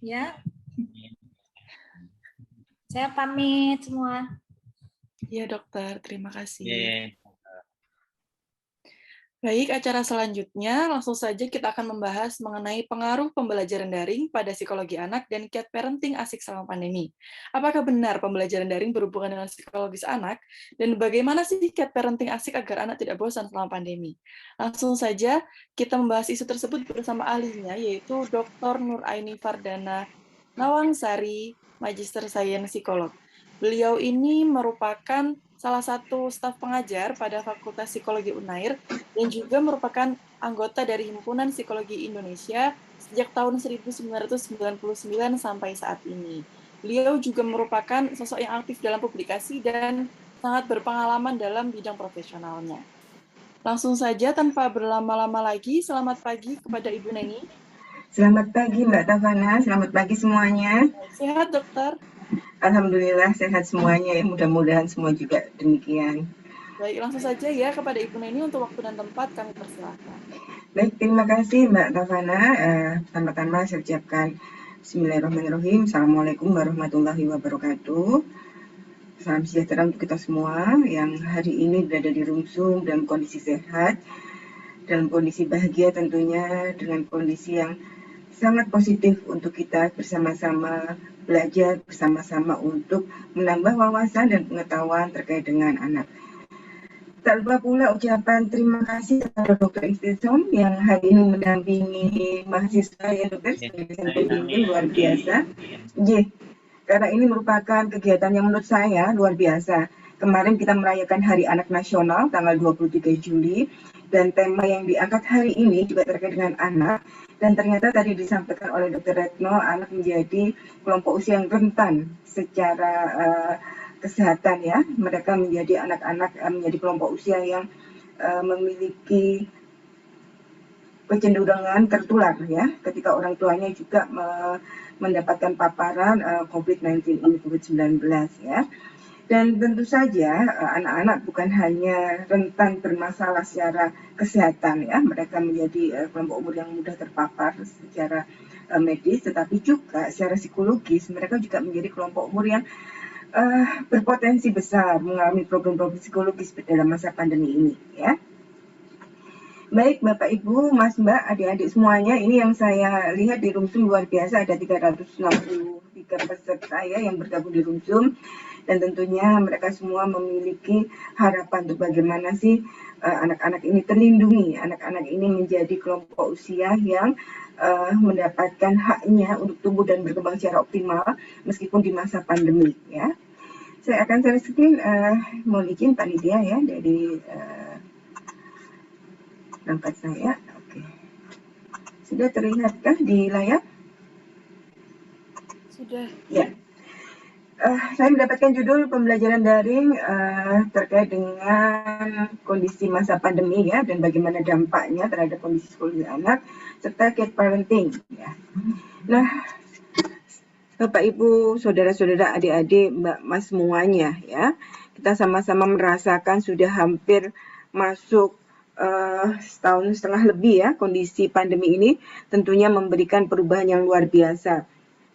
Ya, saya pamit semua. Iya dokter, terima kasih. Yeah. Baik, acara selanjutnya langsung saja kita akan membahas mengenai pengaruh pembelajaran daring pada psikologi anak dan kiat parenting asik selama pandemi. Apakah benar pembelajaran daring berhubungan dengan psikologis anak? Dan bagaimana sih kiat parenting asik agar anak tidak bosan selama pandemi? Langsung saja kita membahas isu tersebut bersama ahlinya, yaitu Dr. Nuraini Fardana Nawangsari, Magister Sains Psikolog. Beliau ini merupakan salah satu staf pengajar pada Fakultas Psikologi UNAIR dan juga merupakan anggota dari Himpunan Psikologi Indonesia sejak tahun 1999 sampai saat ini. Beliau juga merupakan sosok yang aktif dalam publikasi dan sangat berpengalaman dalam bidang profesionalnya. Langsung saja tanpa berlama-lama lagi, selamat pagi kepada Ibu Neni. Selamat pagi Mbak Tavana, selamat pagi semuanya. Sehat dokter? Alhamdulillah sehat semuanya ya, mudah-mudahan semua juga demikian. Baik, langsung saja ya kepada Ibu Neni untuk waktu dan tempat kami persilahkan. Baik, terima kasih Mbak Tavana. Pertama-tama saya ucapkan Bismillahirrahmanirrahim. Assalamualaikum warahmatullahi wabarakatuh. Salam sejahtera untuk kita semua yang hari ini berada di room Zoom dalam kondisi sehat, dalam kondisi bahagia tentunya, dengan kondisi yang sangat positif untuk kita bersama-sama belajar bersama-sama untuk menambah wawasan dan pengetahuan terkait dengan anak. Tak lupa pula ucapan terima kasih kepada Dr. Istisom yang hari ini mendampingi mahasiswa ya dokter sebagai pembimbing luar biasa. Karena ini merupakan kegiatan yang menurut saya luar biasa. Kemarin kita merayakan Hari Anak Nasional tanggal 23 Juli dan tema yang diangkat hari ini juga terkait dengan anak. Dan ternyata tadi disampaikan oleh Dr. Retno, anak menjadi kelompok usia yang rentan secara kesehatan ya. Mereka menjadi anak-anak menjadi kelompok usia yang memiliki kecenderungan tertular ya, ketika orang tuanya juga mendapatkan paparan COVID-19 ini, COVID-19 ya. Dan tentu saja anak-anak bukan hanya rentan bermasalah secara kesehatan ya, mereka menjadi kelompok umur yang mudah terpapar secara medis, tetapi juga secara psikologis mereka juga menjadi kelompok umur yang berpotensi besar mengalami problem-problem psikologis dalam masa pandemi ini ya. Baik Bapak Ibu, Mas Mbak, adik-adik semuanya, ini yang saya lihat di room Zoom luar biasa, ada 363 peserta ya yang bergabung di room Zoom. Dan tentunya mereka semua memiliki harapan untuk bagaimana sih anak-anak ini terlindungi, anak-anak ini menjadi kelompok usia yang mendapatkan haknya untuk tumbuh dan berkembang secara optimal meskipun di masa pandemi ya. Saya akan share screen, mohon izin Pak Lydia ya dari perangkat saya. Oke. Sudah terlihatkah di layar? Sudah. Ya. Saya mendapatkan judul pembelajaran daring terkait dengan kondisi masa pandemi ya dan bagaimana dampaknya terhadap kondisi psikologi anak serta kiat parenting ya. Nah, Bapak Ibu, saudara-saudara, adik-adik, Mbak Mas semuanya ya, kita sama-sama merasakan sudah hampir masuk setahun setengah lebih ya kondisi pandemi ini tentunya memberikan perubahan yang luar biasa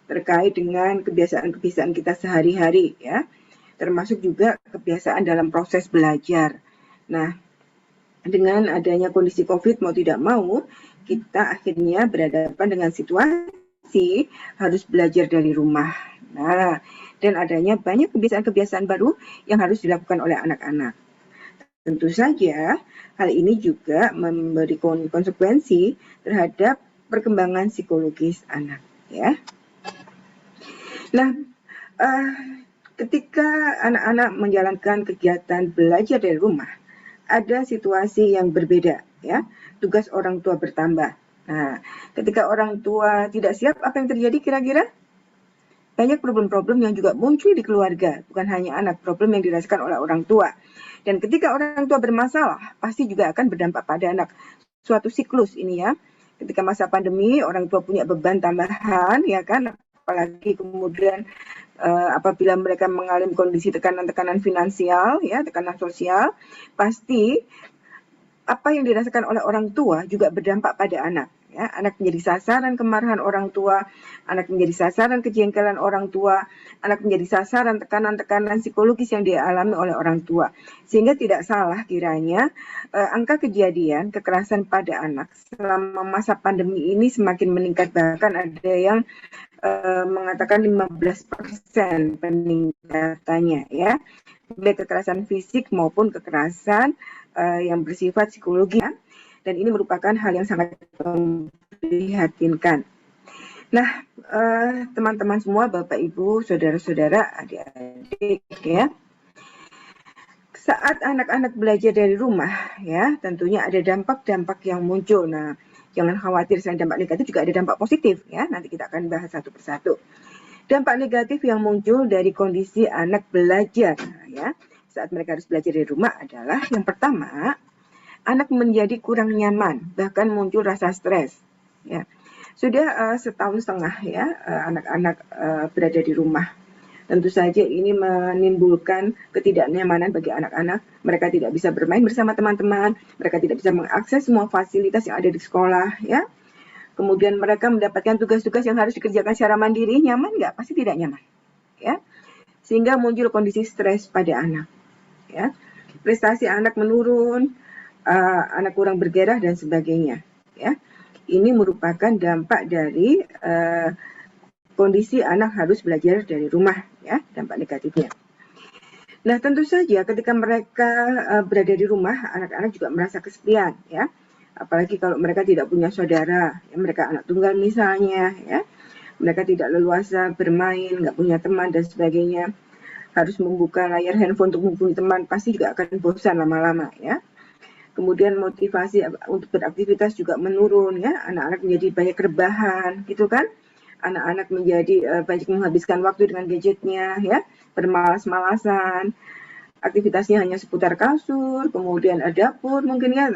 terkait dengan kebiasaan-kebiasaan kita sehari-hari ya, termasuk juga kebiasaan dalam proses belajar. Nah, dengan adanya kondisi COVID mau tidak mau, kita akhirnya berhadapan dengan situasi harus belajar dari rumah. Nah, dan adanya banyak kebiasaan-kebiasaan baru yang harus dilakukan oleh anak-anak. Tentu saja, hal ini juga memberi konsekuensi terhadap perkembangan psikologis anak ya. Nah, ketika anak-anak menjalankan kegiatan belajar dari rumah, ada situasi yang berbeda, ya. Tugas orang tua bertambah. Nah, ketika orang tua tidak siap, apa yang terjadi kira-kira? Banyak problem-problem yang juga muncul di keluarga, bukan hanya anak, problem yang dirasakan oleh orang tua. Dan ketika orang tua bermasalah, pasti juga akan berdampak pada anak. Suatu siklus ini ya. Ketika masa pandemi, orang tua punya beban tambahan, ya kan? Apalagi kemudian apabila mereka mengalami kondisi tekanan-tekanan finansial, ya, tekanan sosial, pasti apa yang dirasakan oleh orang tua juga berdampak pada anak. Ya, anak menjadi sasaran kemarahan orang tua, anak menjadi sasaran kejengkelan orang tua, anak menjadi sasaran tekanan-tekanan psikologis yang dialami oleh orang tua. Sehingga tidak salah kiranya angka kejadian kekerasan pada anak selama masa pandemi ini semakin meningkat, bahkan ada yang mengatakan 15% peningkatannya ya, baik kekerasan fisik maupun kekerasan yang bersifat psikologi. Dan ini merupakan hal yang sangat memprihatinkan. Nah, teman-teman semua, Bapak, Ibu, saudara-saudara, adik-adik ya, saat anak-anak belajar dari rumah ya, tentunya ada dampak-dampak yang muncul. Nah, jangan khawatir, selain dampak negatif juga ada dampak positif ya. Nanti kita akan bahas satu persatu. Dampak negatif yang muncul dari kondisi anak belajar ya, saat mereka harus belajar dari rumah adalah yang pertama, anak menjadi kurang nyaman, bahkan muncul rasa stres. Ya, sudah setahun setengah ya anak-anak berada di rumah. Tentu saja ini menimbulkan ketidaknyamanan bagi anak-anak. Mereka tidak bisa bermain bersama teman-teman, mereka tidak bisa mengakses semua fasilitas yang ada di sekolah. Ya, kemudian mereka mendapatkan tugas-tugas yang harus dikerjakan secara mandiri. Nyaman nggak? Pasti tidak nyaman. Ya, sehingga muncul kondisi stres pada anak. Ya, prestasi anak menurun, anak kurang bergairah dan sebagainya. Ya, ini merupakan dampak dari kondisi anak harus belajar dari rumah, ya, dampak negatifnya. Nah, tentu saja ketika mereka berada di rumah, anak-anak juga merasa kesepian, ya. Apalagi kalau mereka tidak punya saudara, ya, mereka anak tunggal misalnya, ya. Mereka tidak leluasa bermain, nggak punya teman dan sebagainya. Harus membuka layar handphone untuk menghubungi teman, pasti juga akan bosan lama-lama, ya. Kemudian motivasi untuk beraktivitas juga menurun ya, anak-anak menjadi banyak rebahan gitu kan, anak-anak menjadi banyak menghabiskan waktu dengan gadgetnya ya, bermalas-malasan, aktivitasnya hanya seputar kasur, kemudian ada dapur mungkin ya,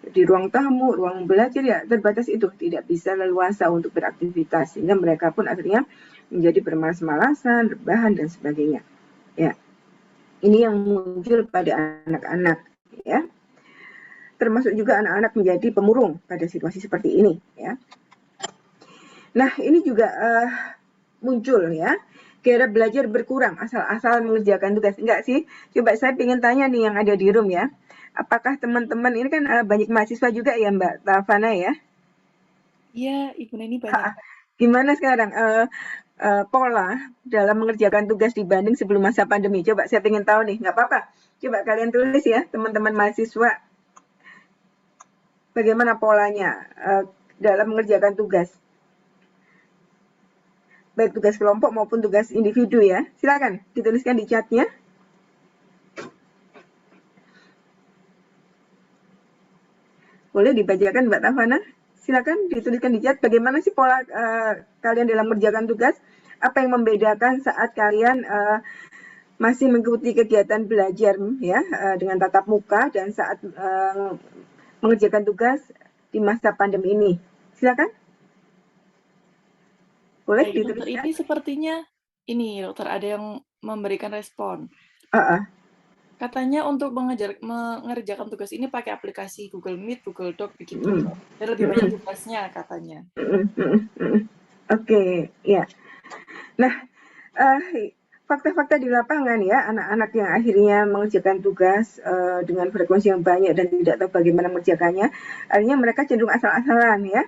di ruang tamu, ruang belajar ya terbatas itu, tidak bisa leluasa untuk beraktivitas, sehingga mereka pun akhirnya menjadi bermalas-malasan, rebahan dan sebagainya ya. Ini yang muncul pada anak-anak ya. Termasuk juga anak-anak menjadi pemurung pada situasi seperti ini ya. Nah, ini juga muncul ya, kira belajar berkurang asal-asal mengerjakan tugas. Enggak sih, coba saya ingin tanya nih yang ada di room ya, apakah teman-teman ini kan banyak mahasiswa juga ya Mbak Tafana ya? Iya, Ibu Neni banyak. Gimana sekarang pola dalam mengerjakan tugas dibanding sebelum masa pandemi? Coba saya ingin tahu nih, nggak apa-apa. Coba kalian tulis ya, teman-teman mahasiswa. Bagaimana polanya dalam mengerjakan tugas, baik tugas kelompok maupun tugas individu ya. Silakan dituliskan di chatnya. Boleh dibacakan Mbak Tafana? Silakan dituliskan di chat bagaimana sih pola kalian dalam mengerjakan tugas. Apa yang membedakan saat kalian masih mengikuti kegiatan belajar ya dengan tatap muka dan saat mengerjakan tugas di masa pandemi ini. Silakan. Boleh Dokter, ini sepertinya ini dokter ada yang memberikan respon. Katanya untuk mengerjakan tugas ini pakai aplikasi Google Meet, Google Doc begitu. Dan lebih banyak tugasnya katanya. Oke, ya. Nah, fakta-fakta di lapangan ya, anak-anak yang akhirnya mengerjakan tugas dengan frekuensi yang banyak dan tidak tahu bagaimana mengerjakannya, akhirnya mereka cenderung asal-asalan ya,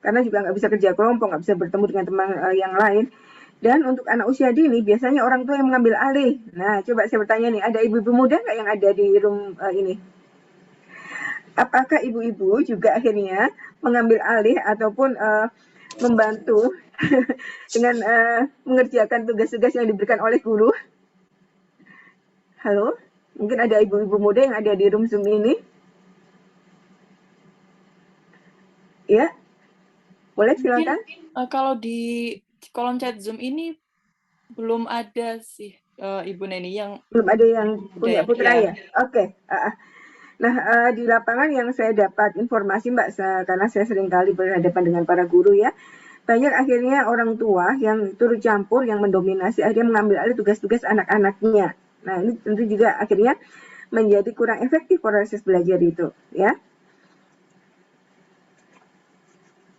karena juga nggak bisa kerja kelompok, nggak bisa bertemu dengan teman yang lain. Dan untuk anak usia dini, biasanya orang tua yang mengambil alih. Nah, coba saya bertanya nih, ada ibu-ibu muda nggak yang ada di room ini? Apakah ibu-ibu juga akhirnya mengambil alih ataupun membantu dengan mengerjakan tugas-tugas yang diberikan oleh guru? Halo, mungkin ada ibu-ibu muda yang ada di room Zoom ini? Ya, boleh silakan. Kalau di kolom chat Zoom ini belum ada sih Ibu Neni yang belum ada yang punya putra ya. Oke. Nah, di lapangan yang saya dapat informasi Mbak, karena saya sering kali berhadapan dengan para guru ya, banyak akhirnya orang tua yang turut campur, yang mendominasi, akhirnya mengambil alih tugas-tugas anak-anaknya. Nah, ini tentu juga akhirnya menjadi kurang efektif proses belajar itu, ya.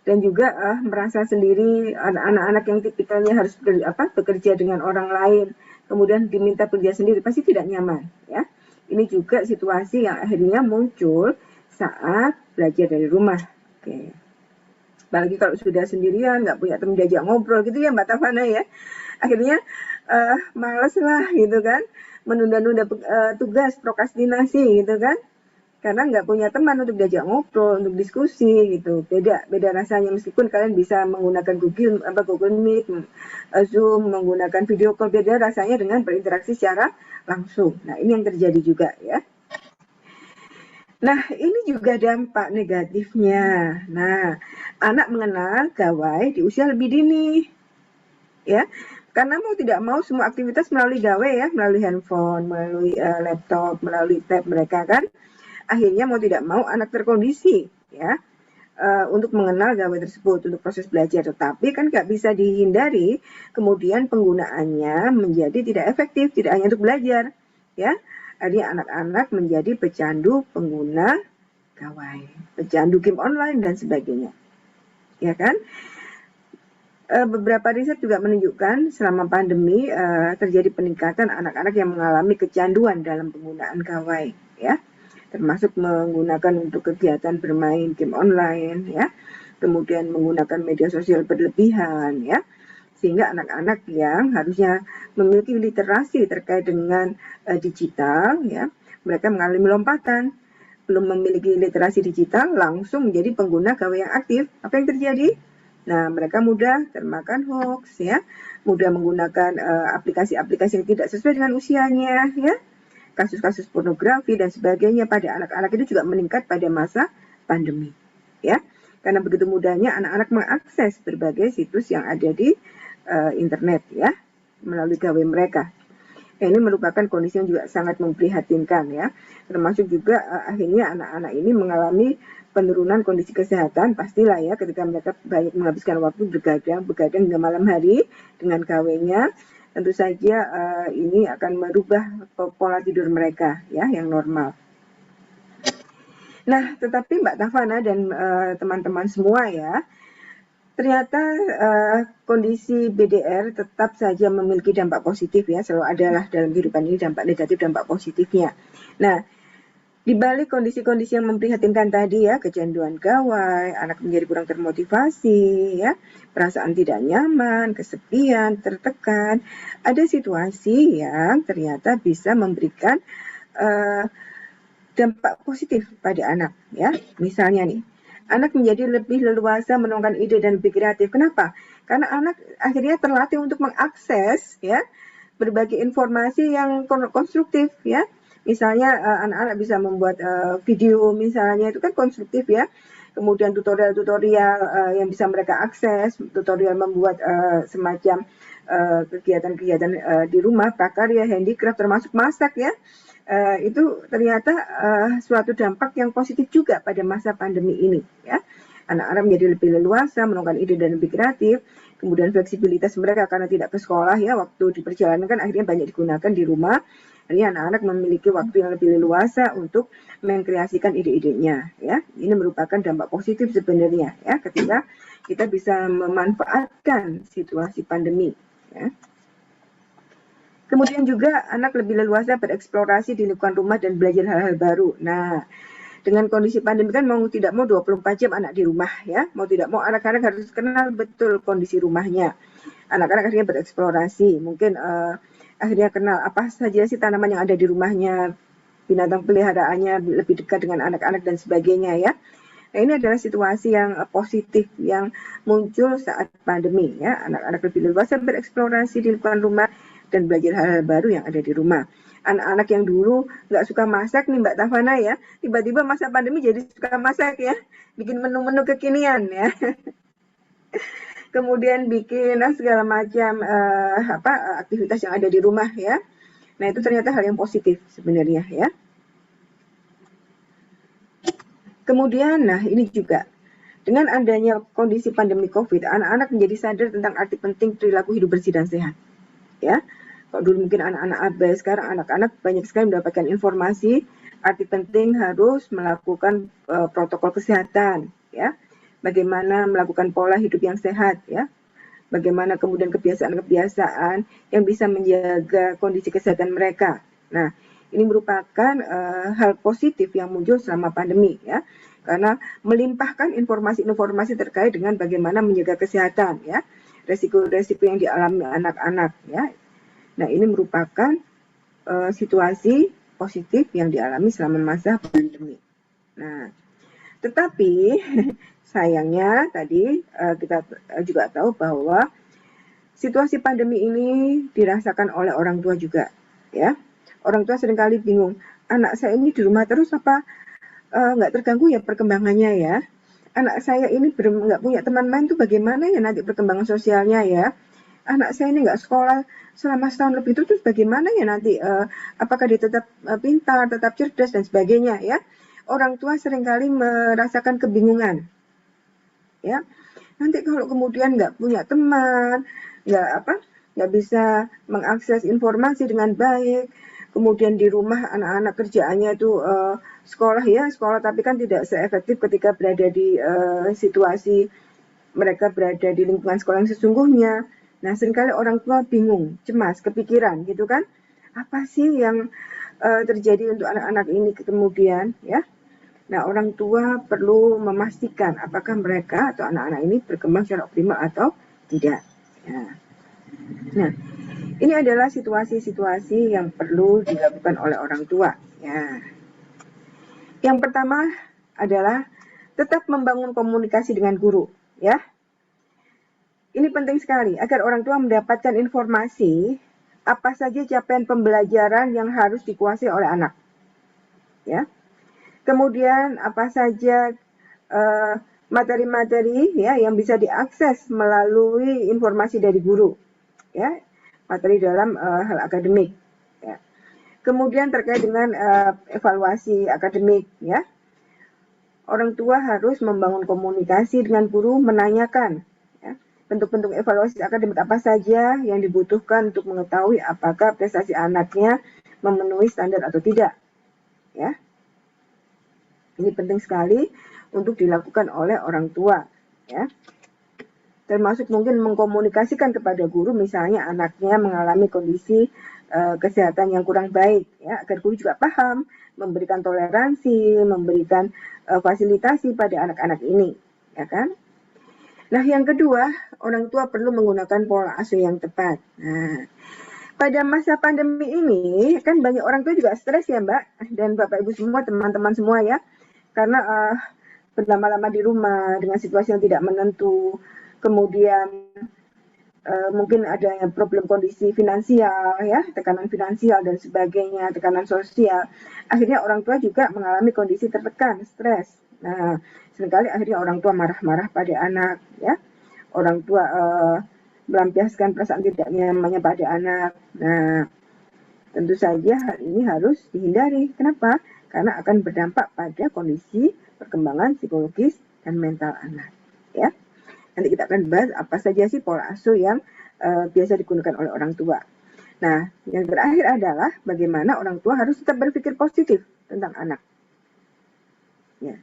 dan juga merasa sendiri, anak-anak yang tipikalnya harus bekerja dengan orang lain, kemudian diminta kerja sendiri, pasti tidak nyaman ya. Ini juga situasi yang akhirnya muncul saat belajar dari rumah. Oke. Apalagi kalau sudah sendirian, nggak punya teman diajak ngobrol gitu ya Mbak Tafana ya. Akhirnya males lah gitu kan, menunda-nunda tugas, prokrastinasi gitu kan. Karena nggak punya teman untuk diajak ngobrol, untuk diskusi gitu. Beda rasanya meskipun kalian bisa menggunakan Google Meet, Zoom, menggunakan video call, beda rasanya dengan berinteraksi secara langsung. Nah, ini yang terjadi juga ya. Nah, ini juga dampak negatifnya. Nah, anak mengenal gawai di usia lebih dini. Ya, karena mau tidak mau semua aktivitas melalui gawai ya, melalui handphone, melalui laptop, melalui tab mereka kan. Akhirnya mau tidak mau anak terkondisi ya untuk mengenal gawai tersebut untuk proses belajar, tetapi kan nggak bisa dihindari kemudian penggunaannya menjadi tidak efektif, tidak hanya untuk belajar ya. Akhirnya anak-anak menjadi pecandu pengguna gawai, pecandu game online dan sebagainya ya kan. Beberapa riset juga menunjukkan selama pandemi terjadi peningkatan anak-anak yang mengalami kecanduan dalam penggunaan gawai ya, termasuk menggunakan untuk kegiatan bermain game online ya, kemudian menggunakan media sosial berlebihan ya, sehingga anak-anak yang harusnya memiliki literasi terkait dengan digital ya, mereka mengalami lompatan, belum memiliki literasi digital langsung menjadi pengguna gawai yang aktif. Apa yang terjadi? Nah, mereka mudah termakan hoax ya, mudah menggunakan aplikasi-aplikasi yang tidak sesuai dengan usianya ya. Kasus-kasus pornografi dan sebagainya pada anak-anak itu juga meningkat pada masa pandemi ya, karena begitu mudahnya anak-anak mengakses berbagai situs yang ada di internet ya melalui gawai mereka. Nah, ini merupakan kondisi yang juga sangat memprihatinkan ya, termasuk juga akhirnya anak-anak ini mengalami penurunan kondisi kesehatan pastilah ya, ketika mereka banyak menghabiskan waktu begadang hingga malam hari dengan gawainya. Tentu saja ini akan merubah pola tidur mereka ya yang normal. Nah, tetapi Mbak Tafana dan teman-teman semua ya, ternyata kondisi BDR tetap saja memiliki dampak positif ya, selalu adalah dalam kehidupan ini dampak negatif, dampak positifnya. Nah, di balik kondisi-kondisi yang memprihatinkan tadi ya, kecanduan gawai, anak menjadi kurang termotivasi ya, perasaan tidak nyaman, kesepian, tertekan, ada situasi yang ternyata bisa memberikan dampak positif pada anak ya. Misalnya nih, anak menjadi lebih leluasa menemukan ide dan lebih kreatif. Kenapa? Karena anak akhirnya terlatih untuk mengakses ya berbagai informasi yang konstruktif ya. Misalnya anak-anak bisa membuat video misalnya, itu kan konstruktif ya. Kemudian tutorial-tutorial yang bisa mereka akses, tutorial membuat semacam kegiatan-kegiatan di rumah, prakarya, handicraft, termasuk masak ya. Itu ternyata suatu dampak yang positif juga pada masa pandemi ini ya. Anak-anak menjadi lebih leluasa, menemukan ide dan lebih kreatif. Kemudian fleksibilitas mereka karena tidak ke sekolah ya, waktu di perjalanan kan akhirnya banyak digunakan di rumah. Jadi anak-anak memiliki waktu yang lebih leluasa untuk mengkreasikan ide-idenya ya. Ini merupakan dampak positif sebenarnya ya, ketika kita bisa memanfaatkan situasi pandemi ya. Kemudian juga anak lebih leluasa bereksplorasi di lingkungan rumah dan belajar hal-hal baru. Nah, dengan kondisi pandemi kan mau tidak mau 24 jam anak di rumah ya. Mau tidak mau anak-anak harus kenal betul kondisi rumahnya. Anak-anak akhirnya bereksplorasi, mungkin akhirnya kenal apa saja sih tanaman yang ada di rumahnya, binatang peliharaannya, lebih dekat dengan anak-anak dan sebagainya ya. Nah, ini adalah situasi yang positif yang muncul saat pandemi ya. Anak-anak lebih leluasa bereksplorasi di lingkungan rumah dan belajar hal-hal baru yang ada di rumah. Anak-anak yang dulu nggak suka masak nih Mbak Tafana ya, tiba-tiba masa pandemi jadi suka masak ya, bikin menu-menu kekinian ya. Kemudian bikin segala macam aktivitas yang ada di rumah ya. Nah, itu ternyata hal yang positif sebenarnya ya. Kemudian, nah ini juga dengan adanya kondisi pandemi COVID, anak-anak menjadi sadar tentang arti penting perilaku hidup bersih dan sehat ya. Kalau dulu mungkin anak-anak abai, sekarang anak-anak banyak sekali mendapatkan informasi arti penting harus melakukan protokol kesehatan ya, bagaimana melakukan pola hidup yang sehat ya, bagaimana kemudian kebiasaan-kebiasaan yang bisa menjaga kondisi kesehatan mereka. Nah, ini merupakan hal positif yang muncul selama pandemi ya, karena melimpahkan informasi-informasi terkait dengan bagaimana menjaga kesehatan ya, resiko-resiko yang dialami anak-anak ya. Nah, ini merupakan situasi positif yang dialami selama masa pandemi. Nah, tetapi sayangnya tadi kita juga tahu bahwa situasi pandemi ini dirasakan oleh orang tua juga, ya. Orang tua seringkali bingung, anak saya ini di rumah terus apa nggak terganggu ya perkembangannya ya? Anak saya ini nggak punya teman main tuh bagaimana ya nanti perkembangan sosialnya ya? Anak saya ini nggak sekolah selama setahun lebih itu terus bagaimana ya nanti apakah dia tetap pintar, tetap cerdas dan sebagainya ya? Orang tua seringkali merasakan kebingungan, ya. Nanti kalau kemudian nggak punya teman, nggak bisa mengakses informasi dengan baik, kemudian di rumah anak-anak kerjaannya itu sekolah tapi kan tidak seefektif ketika berada di situasi mereka berada di lingkungan sekolah yang sesungguhnya. Nah, seringkali orang tua bingung, cemas, kepikiran gitu kan, apa sih yang terjadi untuk anak-anak ini kemudian ya. Nah, orang tua perlu memastikan apakah mereka atau anak-anak ini berkembang secara optimal atau tidak. Ya. Nah, ini adalah situasi-situasi yang perlu dilakukan oleh orang tua. Ya. Yang pertama adalah tetap membangun komunikasi dengan guru. Ya, ini penting sekali agar orang tua mendapatkan informasi apa saja capaian pembelajaran yang harus dikuasai oleh anak. Ya. Kemudian apa saja materi-materi ya yang bisa diakses melalui informasi dari guru, ya, materi dalam hal akademik. Ya. Kemudian terkait dengan evaluasi akademik, ya, orang tua harus membangun komunikasi dengan guru, menanyakan ya, bentuk-bentuk evaluasi akademik apa saja yang dibutuhkan untuk mengetahui apakah prestasi anaknya memenuhi standar atau tidak, ya. Ini penting sekali untuk dilakukan oleh orang tua, ya. Termasuk mungkin mengkomunikasikan kepada guru, misalnya anaknya mengalami kondisi kesehatan yang kurang baik, ya, agar guru juga paham, memberikan toleransi, memberikan fasilitasi pada anak-anak ini, ya kan? Nah, yang kedua, orang tua perlu menggunakan pola asuh yang tepat. Nah, pada masa pandemi ini kan banyak orang tua juga stres ya Mbak dan Bapak Ibu semua, teman-teman semua ya. Karena berlama-lama di rumah dengan situasi yang tidak menentu, kemudian mungkin ada problem kondisi finansial, ya, tekanan finansial dan sebagainya, tekanan sosial. Akhirnya orang tua juga mengalami kondisi tertekan, stres. Nah, seringkali akhirnya orang tua marah-marah pada anak, ya. Orang tua melampiaskan perasaan tidak nyamannya pada anak. Nah, tentu saja hal ini harus dihindari. Kenapa? Karena akan berdampak pada kondisi perkembangan psikologis dan mental anak. Ya, nanti kita akan bahas apa saja sih pola asuh yang biasa digunakan oleh orang tua. Nah, yang terakhir adalah bagaimana orang tua harus tetap berpikir positif tentang anak. Ya.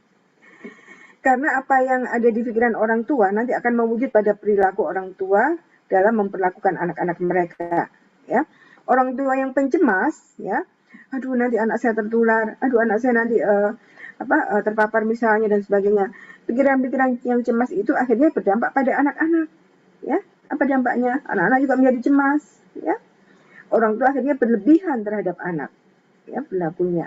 Karena apa yang ada di pikiran orang tua nanti akan mewujud pada perilaku orang tua dalam memperlakukan anak-anak mereka. Ya, orang tua yang pencemas, ya, aduh nanti anak saya tertular, aduh anak saya nanti terpapar misalnya dan sebagainya. Pikiran-pikiran yang cemas itu akhirnya berdampak pada anak-anak, ya. Apa dampaknya? Anak-anak juga menjadi cemas, ya. Orang tua akhirnya berlebihan terhadap anak, ya, perilakunya.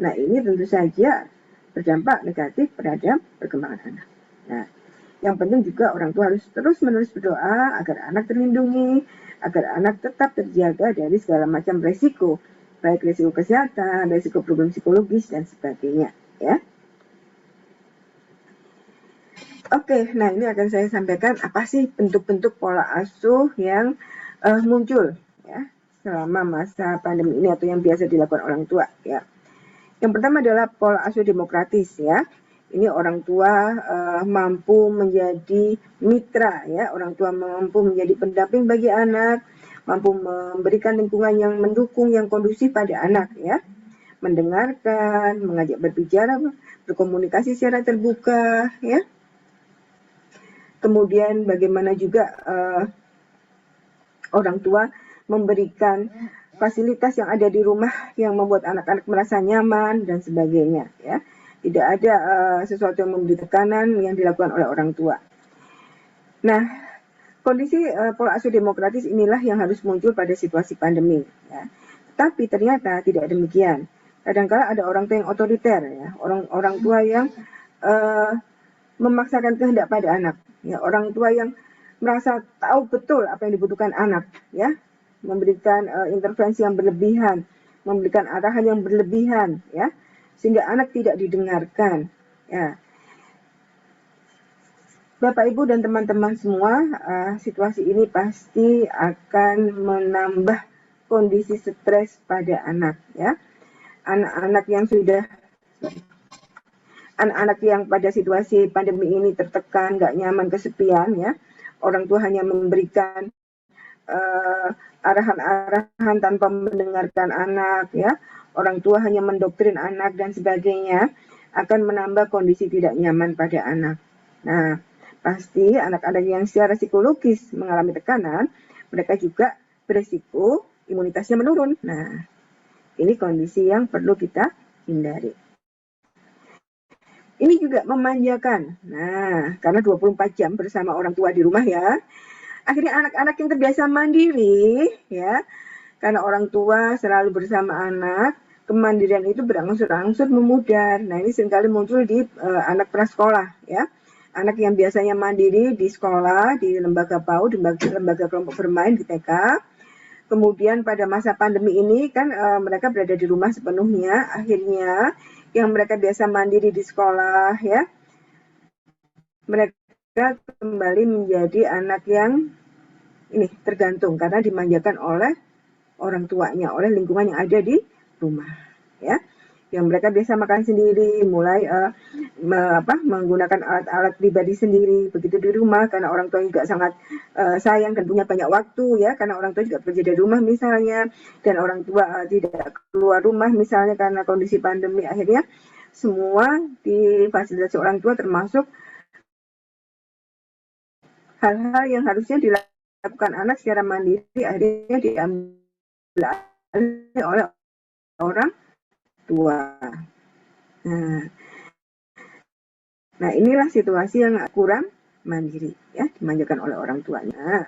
Nah, ini tentu saja berdampak negatif terhadap perkembangan anak. Nah, yang penting juga orang tua harus terus-menerus berdoa agar anak terlindungi, agar anak tetap terjaga dari segala macam resiko, baik resiko kesehatan, resiko problem psikologis, dan sebagainya. Ya. Oke, nah ini akan saya sampaikan apa sih bentuk-bentuk pola asuh yang muncul ya selama masa pandemi ini atau yang biasa dilakukan orang tua. Ya. Yang pertama adalah pola asuh demokratis ya. Ini orang tua mampu menjadi mitra ya, orang tua mampu menjadi pendamping bagi anak, mampu memberikan lingkungan yang mendukung, yang kondusif pada anak ya, mendengarkan, mengajak berbicara, berkomunikasi secara terbuka, ya. Kemudian bagaimana juga orang tua memberikan fasilitas yang ada di rumah yang membuat anak-anak merasa nyaman dan sebagainya, ya. Tidak ada sesuatu yang memberi tekanan yang dilakukan oleh orang tua. Nah, kondisi pola asuh demokratis inilah yang harus muncul pada situasi pandemi, ya. Tapi ternyata tidak demikian. Kadang-kala ada orang tua yang otoriter, ya, orang tua yang memaksakan kehendak pada anak, ya, orang tua yang merasa tahu betul apa yang dibutuhkan anak, ya, memberikan intervensi yang berlebihan, memberikan arahan yang berlebihan, ya, sehingga anak tidak didengarkan, ya. Bapak, Ibu, dan teman-teman semua, situasi ini pasti akan menambah kondisi stres pada anak, ya. Anak-anak yang pada situasi pandemi ini tertekan, nggak nyaman, kesepian, ya. Orang tua hanya memberikan arahan-arahan tanpa mendengarkan anak, ya. Orang tua hanya mendoktrin anak dan sebagainya, akan menambah kondisi tidak nyaman pada anak. Nah, pasti anak-anak yang secara psikologis mengalami tekanan, mereka juga berisiko imunitasnya menurun. Nah, ini kondisi yang perlu kita hindari. Ini juga memanjakan. Nah, karena 24 jam bersama orang tua di rumah, ya. Akhirnya anak-anak yang terbiasa mandiri, ya, karena orang tua selalu bersama anak, kemandirian itu berangsur-angsur memudar. Nah, ini seringkali muncul di anak prasekolah, ya. Anak yang biasanya mandiri di sekolah, di lembaga PAUD, di lembaga kelompok bermain di TK. Kemudian pada masa pandemi ini kan mereka berada di rumah sepenuhnya. Akhirnya yang mereka biasa mandiri di sekolah, ya, mereka kembali menjadi anak yang ini tergantung karena dimanjakan oleh orang tuanya, oleh lingkungan yang ada di rumah, ya. Yang mereka biasa makan sendiri, mulai menggunakan alat-alat pribadi sendiri begitu di rumah karena orang tua juga sangat sayang dan punya banyak waktu, ya, karena orang tua juga bekerja dari rumah misalnya, dan orang tua tidak keluar rumah misalnya karena kondisi pandemi. Akhirnya semua difasilitasi orang tua, termasuk hal-hal yang harusnya dilakukan anak secara mandiri akhirnya diambil oleh orang tua. Nah, inilah situasi yang kurang mandiri, ya, dimanjakan oleh orang tuanya.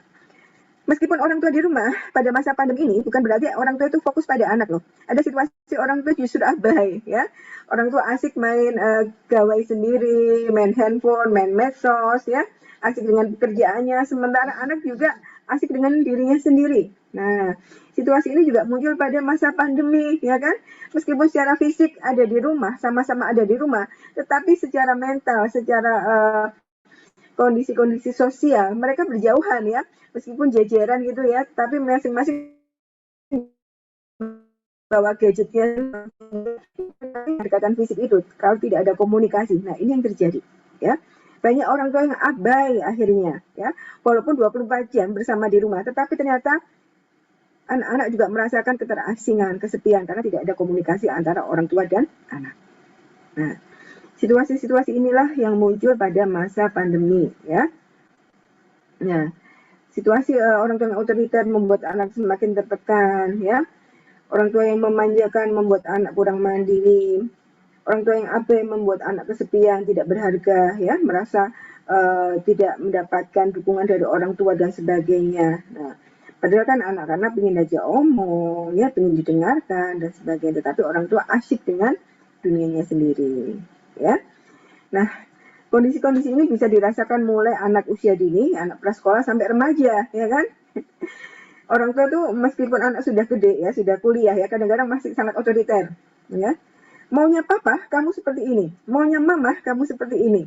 Meskipun orang tua di rumah pada masa pandemi ini bukan berarti orang tua itu fokus pada anak, loh. Ada situasi orang tua justru abai, ya. Orang tua asik main gawai sendiri, main handphone, main medsos, ya, asik dengan pekerjaannya, sementara anak juga asik dengan dirinya sendiri. Nah, situasi ini juga muncul pada masa pandemi, ya kan? Meskipun secara fisik ada di rumah, sama-sama ada di rumah, tetapi secara mental, secara kondisi-kondisi sosial, mereka berjauhan, ya. Meskipun jajaran gitu, ya, tapi masing-masing bawa gadgetnya, kedekatan fisik itu, kalau tidak ada komunikasi. Nah, ini yang terjadi, ya. Banyak orang tua yang abai akhirnya, ya. Walaupun 24 jam bersama di rumah, tetapi ternyata anak-anak juga merasakan keterasingan, kesepian, karena tidak ada komunikasi antara orang tua dan anak. Nah, situasi-situasi inilah yang muncul pada masa pandemi, ya. Nah, situasi orang tua yang otoriter membuat anak semakin tertekan, ya. Orang tua yang memanjakan membuat anak kurang mandiri. Orang tua yang abai membuat anak kesepian, tidak berharga, ya, merasa tidak mendapatkan dukungan dari orang tua dan sebagainya. Nah, padahal kan anak-anak ingin aja omong, ya, ingin didengarkan dan sebagainya, tetapi orang tua asyik dengan dunianya sendiri, ya. Nah, kondisi-kondisi ini bisa dirasakan mulai anak usia dini, anak prasekolah sampai remaja, ya kan? Orang tua tuh meskipun anak sudah gede, ya, sudah kuliah, ya, kadang-kadang masih sangat otoriter, ya. Maunya papa, kamu seperti ini. Maunya mama, kamu seperti ini,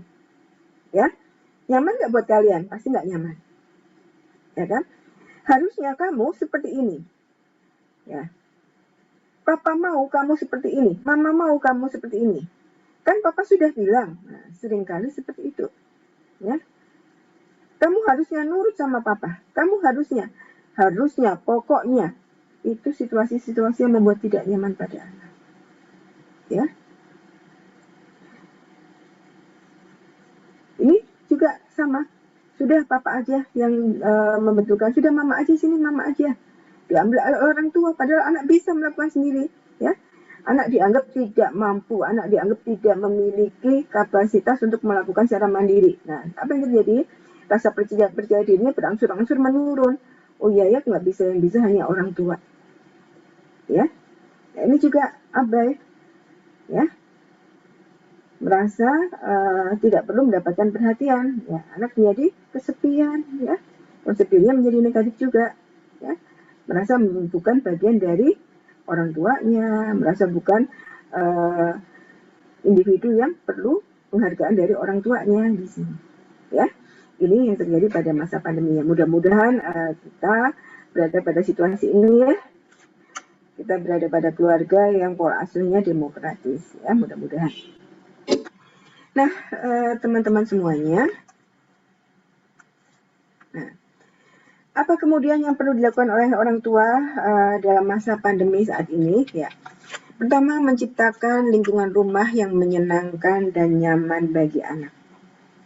ya. Nyaman nggak buat kalian? Pasti nggak nyaman, ya kan? Harusnya kamu seperti ini, ya. Papa mau kamu seperti ini, mama mau kamu seperti ini. Kan papa sudah bilang. Nah, seringkali seperti itu, ya. Kamu harusnya nurut sama papa. Kamu harusnya, pokoknya. Itu situasi-situasi yang membuat tidak nyaman pada anak. ya. Ini juga sama, sudah papa aja yang membentukkan, sudah mama aja sini, mama aja. Diambil oleh orang tua, padahal anak bisa melakukan sendiri, ya. Anak dianggap tidak mampu, anak dianggap tidak memiliki kapasitas untuk melakukan secara mandiri. Nah, apa yang terjadi? Rasa percaya dirinya berangsur-angsur menurun. Oh iya ya, nggak bisa, yang bisa hanya orang tua. Ya, nah, ini juga abai, ya, merasa tidak perlu mendapatkan perhatian. Ya, anak menjadi kesepian, ya, kesepiannya menjadi negatif juga, ya, merasa bukan bagian dari orang tuanya, merasa bukan individu yang perlu penghargaan dari orang tuanya di sini. Ya, ini yang terjadi pada masa pandemi. Mudah-mudahan kita berada pada situasi ini, ya. Kita berada pada keluarga yang pola asuhnya demokratis, ya, mudah-mudahan. Nah, teman-teman semuanya, nah, apa kemudian yang perlu dilakukan oleh orang tua dalam masa pandemi saat ini? Ya, pertama, menciptakan lingkungan rumah yang menyenangkan dan nyaman bagi anak.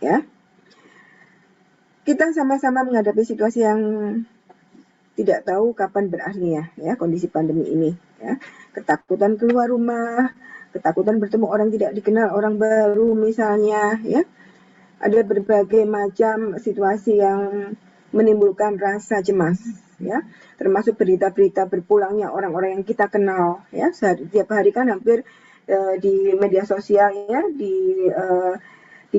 Ya, kita sama-sama menghadapi situasi yang tidak tahu kapan berakhirnya, ya, kondisi pandemi ini. Ya, ketakutan keluar rumah, ketakutan bertemu orang tidak dikenal, orang baru misalnya, ya. Ada berbagai macam situasi yang menimbulkan rasa cemas, ya, termasuk berita-berita berpulangnya orang-orang yang kita kenal, ya. Setiap hari kan hampir di media sosial, ya, di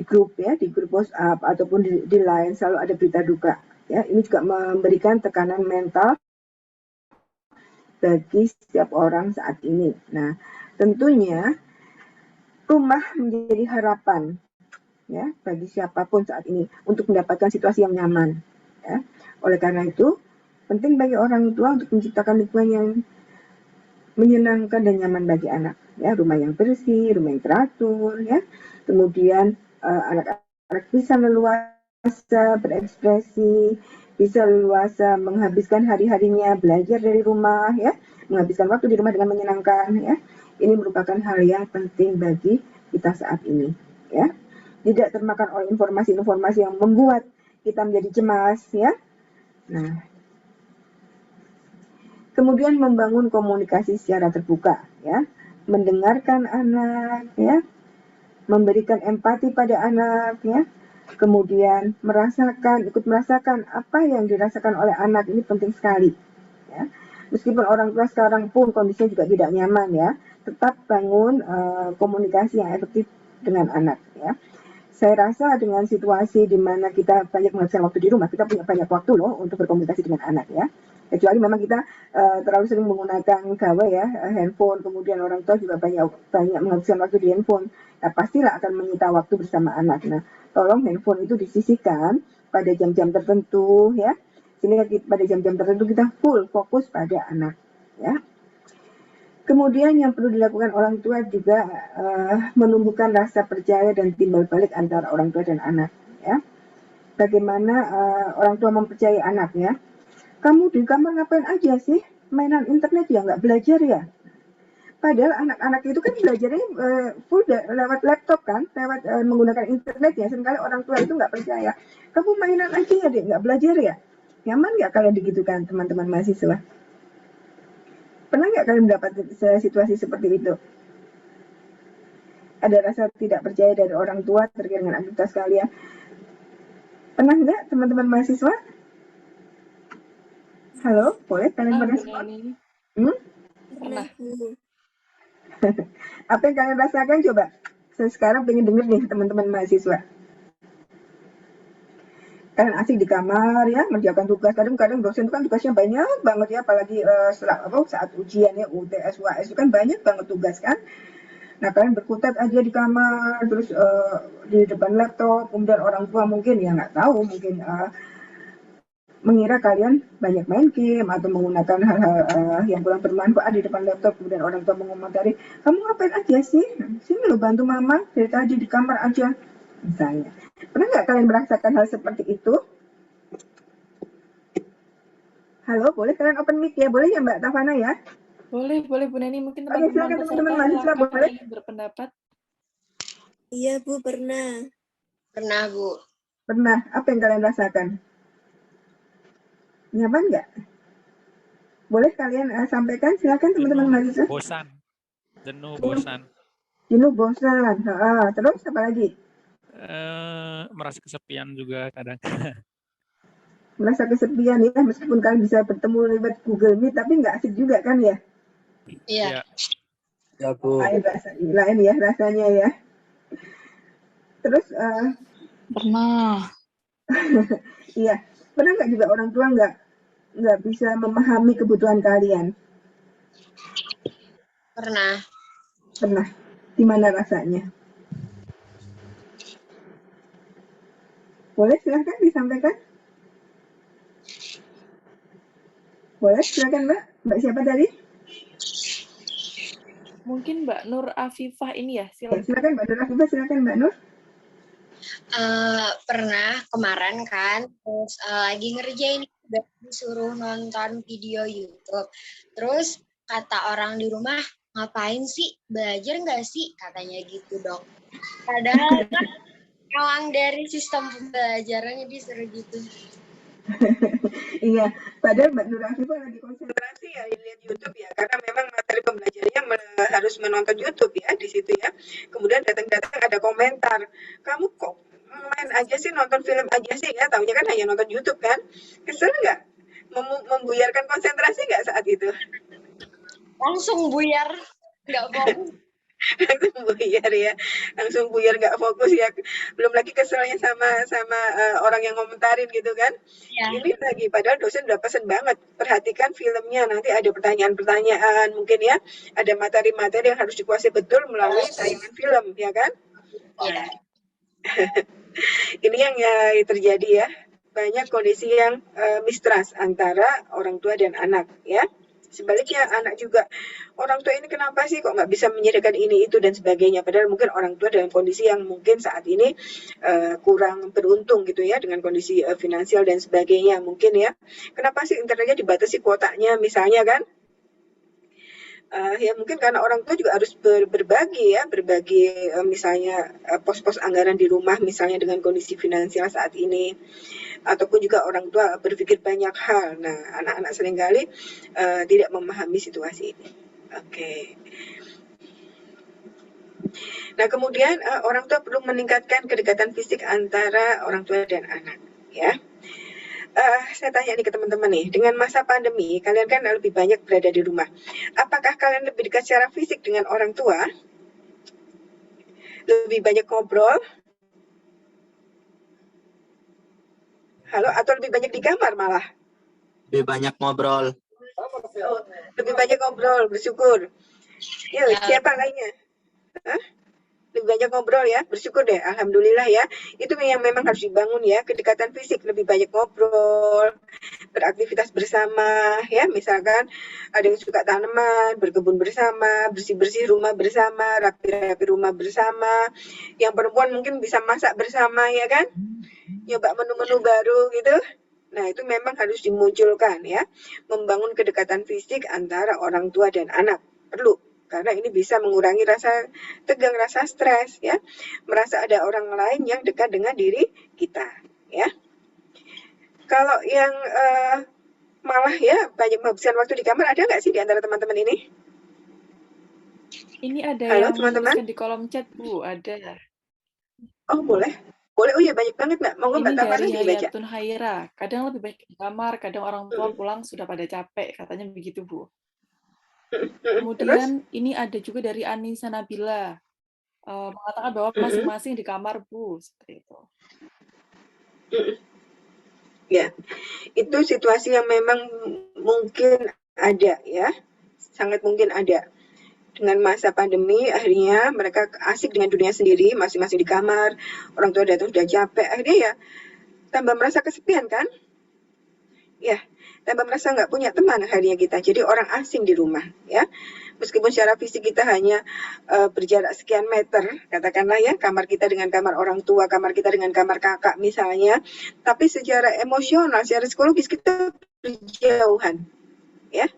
grup, ya, di grup WhatsApp ataupun di Line selalu ada berita duka, ya. Ini juga memberikan tekanan mental bagi setiap orang saat ini. Nah, tentunya rumah menjadi harapan, ya, bagi siapapun saat ini untuk mendapatkan situasi yang nyaman, ya. Oleh karena itu, penting bagi orang tua untuk menciptakan lingkungan yang menyenangkan dan nyaman bagi anak, ya, rumah yang bersih, rumah yang teratur, ya. Kemudian anak-anak bisa leluasa berekspresi, bisa leluasa menghabiskan hari-harinya belajar dari rumah, ya, menghabiskan waktu di rumah dengan menyenangkan, ya. Ini merupakan hal yang penting bagi kita saat ini, ya. Tidak termakan oleh informasi-informasi yang membuat kita menjadi cemas, ya. Nah, kemudian membangun komunikasi secara terbuka, ya, mendengarkan anak, ya, memberikan empati pada anak, ya, kemudian ikut merasakan apa yang dirasakan oleh anak, ini penting sekali, ya. Meskipun orang tua sekarang pun kondisinya juga tidak nyaman, ya, tetap bangun komunikasi yang efektif dengan anak, ya. Saya rasa dengan situasi di mana kita banyak menghabiskan waktu di rumah, kita punya banyak waktu loh untuk berkomunikasi dengan anak, ya. Kecuali memang kita terlalu sering menggunakan gawai, ya, handphone, kemudian orang tua juga banyak menghabiskan waktu di handphone. Nah, pastilah akan menyita waktu bersama anak. Nah, tolong handphone itu disisihkan pada jam-jam tertentu, ya. Sehingga pada jam-jam tertentu kita full fokus pada anak, ya. Kemudian yang perlu dilakukan orang tua juga menumbuhkan rasa percaya dan timbal balik antara orang tua dan anak, ya. Bagaimana orang tua mempercayai anaknya? Kamu di kamar ngapain aja sih? Mainan internet ya, nggak belajar ya? Padahal anak-anak itu kan belajarnya full lewat laptop kan, lewat menggunakan internet, ya. Seringkali orang tua itu nggak percaya. Kamu mainan aja ya, Dek, nggak belajar ya? Nyaman nggak kalian digitukan, teman-teman mahasiswa? Pernah nggak kalian mendapat situasi seperti itu? Ada rasa tidak percaya dari orang tua terkait dengan aktivitas kalian. Pernah nggak, teman-teman mahasiswa? Halo, boleh kalian merespon? Pernah. Apa yang kalian rasakan coba? Saya sekarang pengen denger nih teman-teman mahasiswa. Kalian asik di kamar, ya, mengerjakan tugas. Kadang-kadang dosen itu kan tugasnya banyak banget, ya, apalagi saat ujian, ya, UTS, UAS itu kan banyak banget tugas kan. Nah, kalian berkutat aja di kamar, terus di depan laptop, kemudian orang tua mungkin ya nggak tahu, mungkin mengira kalian banyak main game atau menggunakan hal-hal yang kurang bermanfaat di depan laptop. Kemudian orang tua mengomentari, kamu ngapain aja sih? Sini lo bantu mama, dari tadi di kamar aja, misalnya. Pernah nggak kalian merasakan hal seperti itu? Halo, boleh kalian open mic ya? Boleh ya Mbak Tafana ya? Boleh Bu Neni, mungkin Oke, teman-teman silakan peserta teman-teman mahasiswa, silakan boleh. yang ingin berpendapat. Iya Bu, pernah. Pernah, Bu. Pernah. Apa yang kalian rasakan? Nyaman nggak? Boleh kalian sampaikan, silakan teman-teman mahasiswa. Bosan. Jenuh, bosan. Jenuh, bosan. Terus apa lagi? Merasa kesepian juga kadang. Merasa kesepian ya, meskipun kalian bisa bertemu lewat Google Meet, tapi nggak asik juga kan ya? Iya. Ya, Bu. Lain ya rasanya ya. Terus Pernah. iya, pernah nggak juga orang tua nggak bisa memahami kebutuhan kalian? Pernah. Pernah. Di mana rasanya? Boleh silahkan disampaikan. Boleh silakan Mbak. Mbak siapa tadi? Mungkin Mbak Nur Afifah ini ya, silakan. Silakan Mbak Nur Afifah, silakan Mbak Nur. Pernah kemarin kan, terus lagi ngerjain, disuruh nonton video YouTube. Terus kata orang di rumah, ngapain sih? Belajar nggak sih? Katanya gitu dong. Padahal kan emang dari sistem pembelajarannya disuruh gitu. Iya, padahal Mbak Nur Afifah lagi konsentrasi ya lihat YouTube ya, karena memang materi pembelajarannya harus menonton YouTube ya di situ ya. Kemudian datang-datang ada komentar, kamu kok main aja sih, nonton film aja sih ya, taunya kan hanya nonton YouTube kan. Kesel nggak? Membuyarkan konsentrasi nggak saat itu? Langsung buyar, nggak fokus. Langsung buyar ya, langsung buyar nggak fokus ya, belum lagi keselnya sama orang yang ngomentarin gitu kan. Ya. Ini lagi padahal dosen udah pesen banget, perhatikan filmnya, nanti ada pertanyaan-pertanyaan mungkin ya, ada materi-materi yang harus dikuasai betul melalui tayangan film ya kan. Ya. Ini yang terjadi ya, banyak kondisi yang mistrust antara orang tua dan anak ya. Sebaliknya anak juga, orang tua ini kenapa sih kok nggak bisa menyediakan ini itu dan sebagainya, padahal mungkin orang tua dalam kondisi yang mungkin saat ini kurang beruntung gitu ya, dengan kondisi finansial dan sebagainya mungkin ya. Kenapa sih internetnya dibatasi kuotanya misalnya kan? Ya mungkin karena orang tua juga harus berbagi misalnya pos-pos anggaran di rumah misalnya dengan kondisi finansial saat ini, ataupun juga orang tua berpikir banyak hal. Nah, anak-anak seringkali tidak memahami situasi ini. Oke. Nah, kemudian orang tua perlu meningkatkan kedekatan fisik antara orang tua dan anak ya. Saya tanya nih ke teman-teman nih, dengan masa pandemi, kalian kan lebih banyak berada di rumah. Apakah kalian lebih dekat secara fisik dengan orang tua? Lebih banyak ngobrol? Halo, atau lebih banyak di kamar malah? Lebih banyak ngobrol. Oh, lebih banyak ngobrol, bersyukur. Yuk, siapa lainnya? Hah? Lebih banyak ngobrol ya, bersyukur deh, alhamdulillah ya. Itu yang memang harus dibangun ya, kedekatan fisik, lebih banyak ngobrol, beraktivitas bersama ya, misalkan ada yang suka tanaman, berkebun bersama, bersih-bersih rumah bersama, rapi-rapi rumah bersama. Yang perempuan mungkin bisa masak bersama ya kan, nyoba menu-menu baru gitu. Nah, itu memang harus dimunculkan ya, membangun kedekatan fisik antara orang tua dan anak, perlu. Karena ini bisa mengurangi rasa tegang, rasa stres ya, merasa ada orang lain yang dekat dengan diri kita ya. Kalau yang malah ya banyak menghabiskan waktu di kamar, ada nggak sih di antara teman-teman ini? Ini ada Halo, yang teman-teman? menuliskan di kolom chat Bu, ada. Oh boleh, boleh. Oh iya banyak banget Mbak. Monggo Mbak Ini Tafara dari dibaca. Hayatun Haira, kadang lebih baik di kamar, kadang orang tua pulang sudah pada capek, katanya begitu Bu. Kemudian ini ada juga dari Anissa Nabila, mengatakan bahwa masing-masing di kamar Bu, seperti itu. Ya, itu situasi yang memang mungkin ada ya, sangat mungkin ada. Dengan masa pandemi, akhirnya mereka asik dengan dunia sendiri, masing-masing di kamar, orang tua datang sudah capek, akhirnya ya tambah merasa kesepian kan? Ya, tambah merasa nggak punya teman akhirnya kita, jadi orang asing di rumah ya. Meskipun secara fisik kita hanya berjarak sekian meter, katakanlah ya, kamar kita dengan kamar orang tua, kamar kita dengan kamar kakak misalnya, tapi secara emosional, secara psikologis kita berjauhan ya.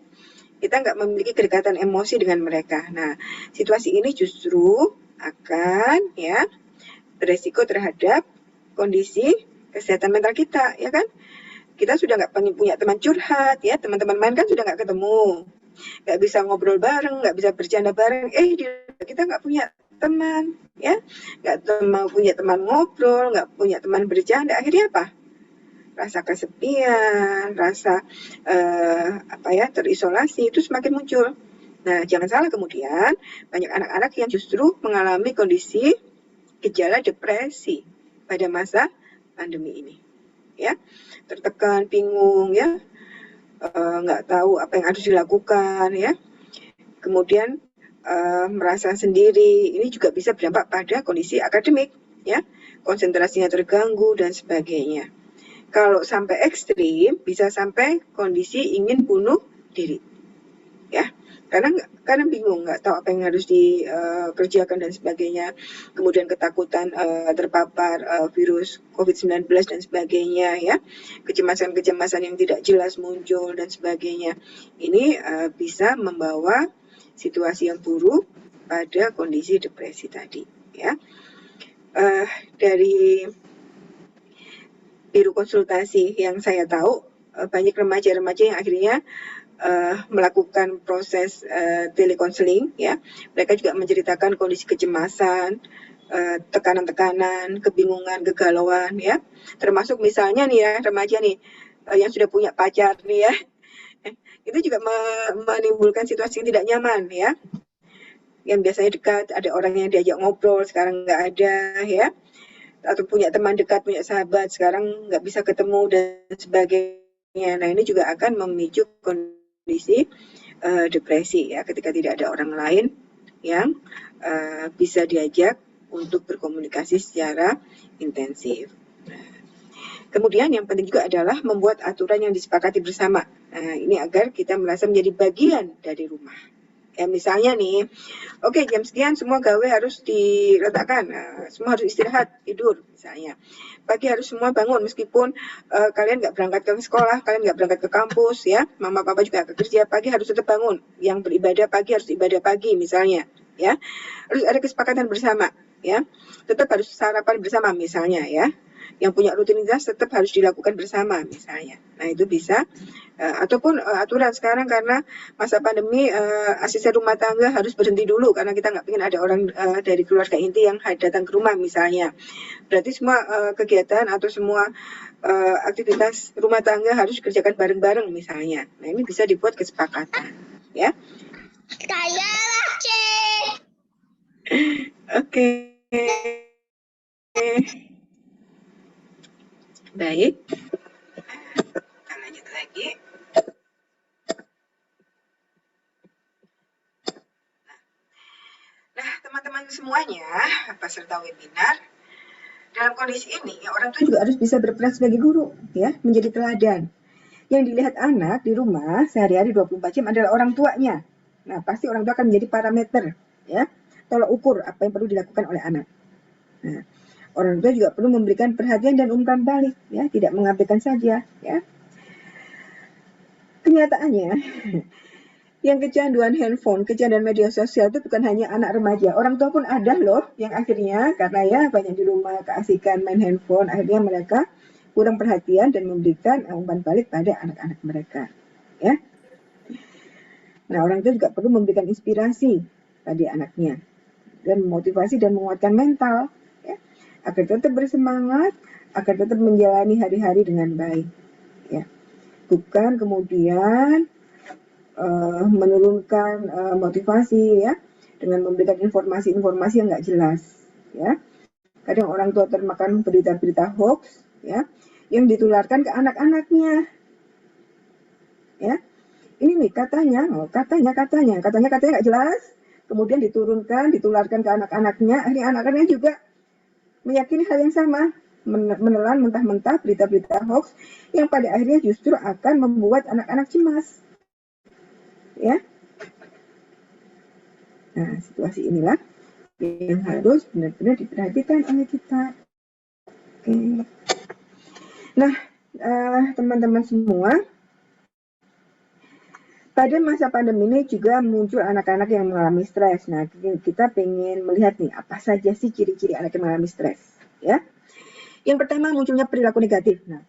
kita nggak memiliki kedekatan emosi dengan mereka. Nah, situasi ini justru akan ya beresiko terhadap kondisi kesehatan mental kita, ya kan? Kita sudah nggak punya teman curhat, ya, teman-teman main kan sudah nggak ketemu, nggak bisa ngobrol bareng, nggak bisa bercanda bareng. Kita nggak punya teman, ya, nggak punya teman ngobrol, nggak punya teman bercanda. Akhirnya apa? Rasa kesepian, rasa terisolasi itu semakin muncul. Nah, jangan salah kemudian banyak anak-anak yang justru mengalami kondisi gejala depresi pada masa pandemi ini, ya, tertekan, bingung, ya, nggak tahu apa yang harus dilakukan, ya, kemudian merasa sendiri. Ini juga bisa berdampak pada kondisi akademik, ya, konsentrasinya terganggu dan sebagainya. Kalau sampai ekstrim, bisa sampai kondisi ingin bunuh diri, ya, karena bingung, nggak tahu apa yang harus dikerjakan dan sebagainya. Kemudian ketakutan terpapar virus COVID-19 dan sebagainya, ya, kecemasan-kecemasan yang tidak jelas muncul dan sebagainya. Ini bisa membawa situasi yang buruk pada kondisi depresi tadi, ya. Dari biru konsultasi yang saya tahu, banyak remaja-remaja yang akhirnya melakukan proses telekonseling, ya. Mereka juga menceritakan kondisi kecemasan, tekanan-tekanan, kebingungan, kegalauan, ya. Termasuk misalnya nih ya, remaja nih yang sudah punya pacar nih ya, itu juga menimbulkan situasi yang tidak nyaman, ya. Yang biasanya dekat, ada orang yang diajak ngobrol, sekarang nggak ada, ya. Atau punya teman dekat, punya sahabat, sekarang nggak bisa ketemu dan sebagainya. Nah, ini juga akan memicu kondisi depresi, ya, ketika tidak ada orang lain yang bisa diajak untuk berkomunikasi secara intensif. Kemudian yang penting juga adalah membuat aturan yang disepakati bersama. Ini agar kita merasa menjadi bagian dari rumah. Ya, misalnya nih, oke, jam sekian semua gawe harus diletakkan, semua harus istirahat, tidur misalnya. Pagi harus semua bangun, meskipun kalian nggak berangkat ke sekolah, kalian nggak berangkat ke kampus, ya, mama papa juga ke kerja, pagi harus tetap bangun. Yang beribadah pagi harus ibadah pagi misalnya, ya. Harus ada kesepakatan bersama, ya. Tetap harus sarapan bersama misalnya, ya. Yang punya rutinitas tetap harus dilakukan bersama misalnya. Nah, itu bisa. Ataupun aturan sekarang karena masa pandemi, asisten rumah tangga harus berhenti dulu karena kita nggak ingin ada orang dari keluarga inti yang datang ke rumah misalnya. Berarti semua kegiatan atau semua aktivitas rumah tangga harus dikerjakan bareng-bareng misalnya. Nah, ini bisa dibuat kesepakatan, ya. Kayalah, Oke. Baik. Kita lanjut lagi. Nah, teman-teman semuanya, peserta webinar, dalam kondisi ini, orang tua juga harus bisa berperan sebagai guru, ya, menjadi teladan. Yang dilihat anak di rumah sehari-hari 24 jam adalah orang tuanya. Nah, pasti orang tua akan menjadi parameter, ya, tolak ukur apa yang perlu dilakukan oleh anak. Nah, orang tua juga perlu memberikan perhatian dan umpan balik, ya, tidak mengabaikan saja, ya. Kenyataannya, yang kecanduan handphone, kecanduan media sosial itu bukan hanya anak remaja, orang tua pun ada loh yang akhirnya karena ya banyak di rumah keasikan main handphone, akhirnya mereka kurang perhatian dan memberikan umpan balik pada anak-anak mereka, ya. Nah, orang tua juga perlu memberikan inspirasi pada anaknya dan memotivasi dan menguatkan mental, ya, agar tetap bersemangat, agar tetap menjalani hari-hari dengan baik, ya. Bukan kemudian menurunkan motivasi, ya, dengan memberikan informasi-informasi yang nggak jelas, ya. Kadang orang tua termakan berita-berita hoax, ya, yang ditularkan ke anak-anaknya, ya. Ini nih katanya nggak jelas, kemudian ditularkan ke anak-anaknya, akhirnya anak-anaknya juga meyakini hal yang sama, menelan mentah-mentah berita-berita hoax yang pada akhirnya justru akan membuat anak-anak cemas, ya. Nah, situasi inilah yang harus benar-benar diperhatikan oleh kita. Oke. Nah, teman-teman semua, Pada masa pandemi ini juga muncul anak-anak yang mengalami stres. Nah, kita pengen melihat nih apa saja sih ciri-ciri anak yang mengalami stres, ya. Yang pertama munculnya perilaku negatif. Nah,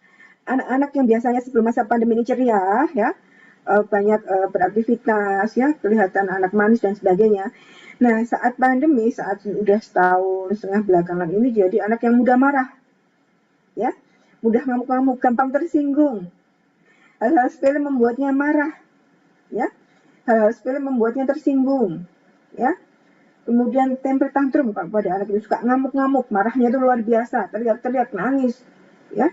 anak-anak yang biasanya sebelum masa pandemi ini ceria, ya, banyak beraktivitas, ya, kelihatan anak manis dan sebagainya. Nah, saat pandemi, saat sudah setahun setengah belakangan ini jadi anak yang mudah marah, ya, mudah ngamuk-ngamuk, gampang tersinggung. Hal-hal sepele membuatnya marah. Ya, hal-hal sepele membuatnya tersinggung, ya. Kemudian temper tantrum, kalau pada anak itu suka ngamuk-ngamuk, marahnya itu luar biasa, teriak-teriak, nangis, ya.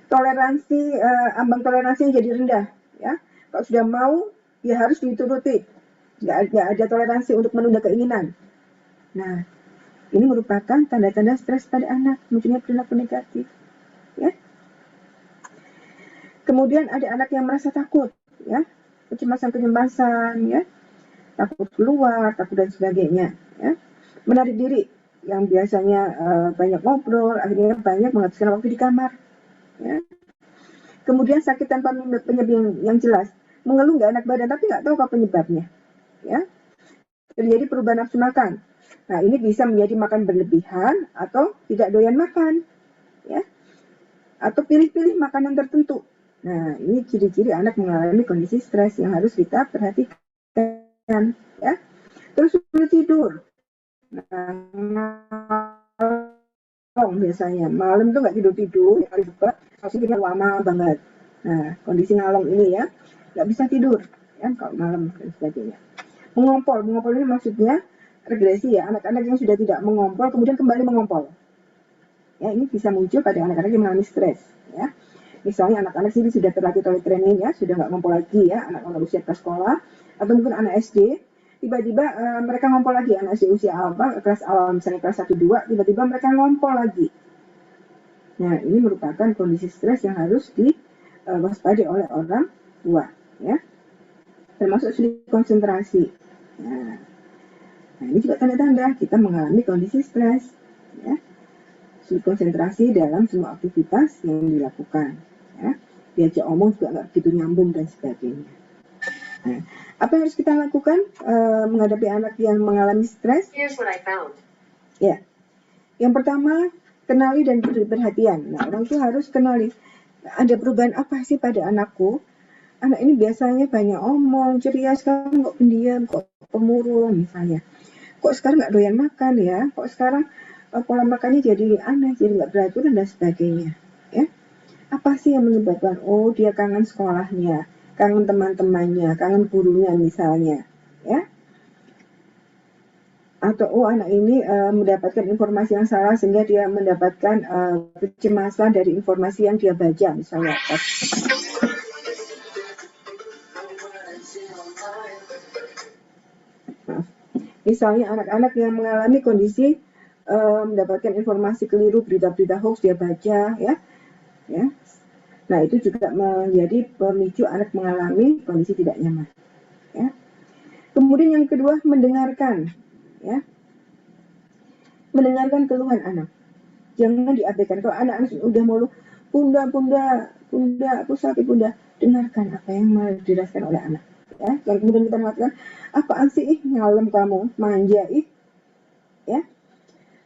Toleransi, ambang toleransinya jadi rendah, ya. Kalau sudah mau, ya harus dituruti, nggak ada toleransi untuk menunda keinginan. Nah, ini merupakan tanda-tanda stres pada anak, munculnya perilaku negatif, ya. Kemudian ada anak yang merasa takut, ya. Kecemasan, ya, takut keluar, takut dan sebagainya, ya. Menarik diri, yang biasanya banyak ngobrol, akhirnya banyak menghabiskan waktu di kamar, ya. Kemudian sakit tanpa penyebab yang jelas, mengeluh nggak enak badan tapi nggak tahu apa penyebabnya, ya. Terjadi perubahan nafsu makan. Nah, ini bisa menjadi makan berlebihan atau tidak doyan makan, ya, atau pilih-pilih makanan tertentu. Nah, ini ciri-ciri anak mengalami kondisi stres yang harus kita perhatikan, ya. Terus sulit tidur. Nah, biasanya malam tuh nggak tidur-tidur, hari juga tidurnya lama banget. Nah, kondisi ngalong ini, ya, nggak bisa tidur, ya, kalau malam dan sebagainya. Mengompol ini maksudnya regresi, ya, anak-anak yang sudah tidak mengompol kemudian kembali mengompol. Ya, ini bisa muncul pada anak-anak yang mengalami stres, ya. Misalnya anak-anak sini sudah terlatih toilet training, ya, sudah nggak ngompol lagi, ya, anak-anak usia prasekolah, atau mungkin anak SD, tiba-tiba mereka ngompol lagi, anak SD usia apa, kelas awal, misalnya kelas 1-2, tiba-tiba mereka ngompol lagi. Nah, ini merupakan kondisi stres yang harus diwaspadai oleh orang tua, ya, termasuk sulit konsentrasi. Nah, ini juga tanda-tanda kita mengalami kondisi stres, ya, sulit konsentrasi dalam semua aktivitas yang dilakukan, ya. Diajak omong juga nggak begitu nyambung dan sebagainya. Nah, apa yang harus kita lakukan menghadapi anak yang mengalami stres? Ya, yang pertama kenali dan beri perhatian. Nah, orang tua harus kenali ada perubahan apa sih pada anakku. Anak ini biasanya banyak omong, ceria, sekarang kok pendiam, kok pemurung misalnya. Kok sekarang nggak doyan makan, ya? Kok sekarang pola makannya jadi aneh, jadi nggak beraturan dan sebagainya, ya. Apa sih yang menyebabkan? Oh, dia kangen sekolahnya, kangen teman-temannya, kangen gurunya misalnya, ya. Atau oh, anak ini mendapatkan informasi yang salah sehingga dia mendapatkan kecemasan dari informasi yang dia baca misalnya. Misalnya anak-anak yang mengalami kondisi mendapatkan informasi keliru, berita-berita hoax dia baca, ya. Nah, itu juga menjadi pemicu anak mengalami kondisi tidak nyaman, ya. Kemudian yang kedua, mendengarkan, ya. Mendengarkan keluhan anak. Jangan diabaikan. Kalau anak udah mulu, bunda, aku sakit bunda, dengarkan apa yang mau diraskan oleh anak, ya. Dan kemudian kita mengatakan, apaan sih ngalem kamu, manja ya.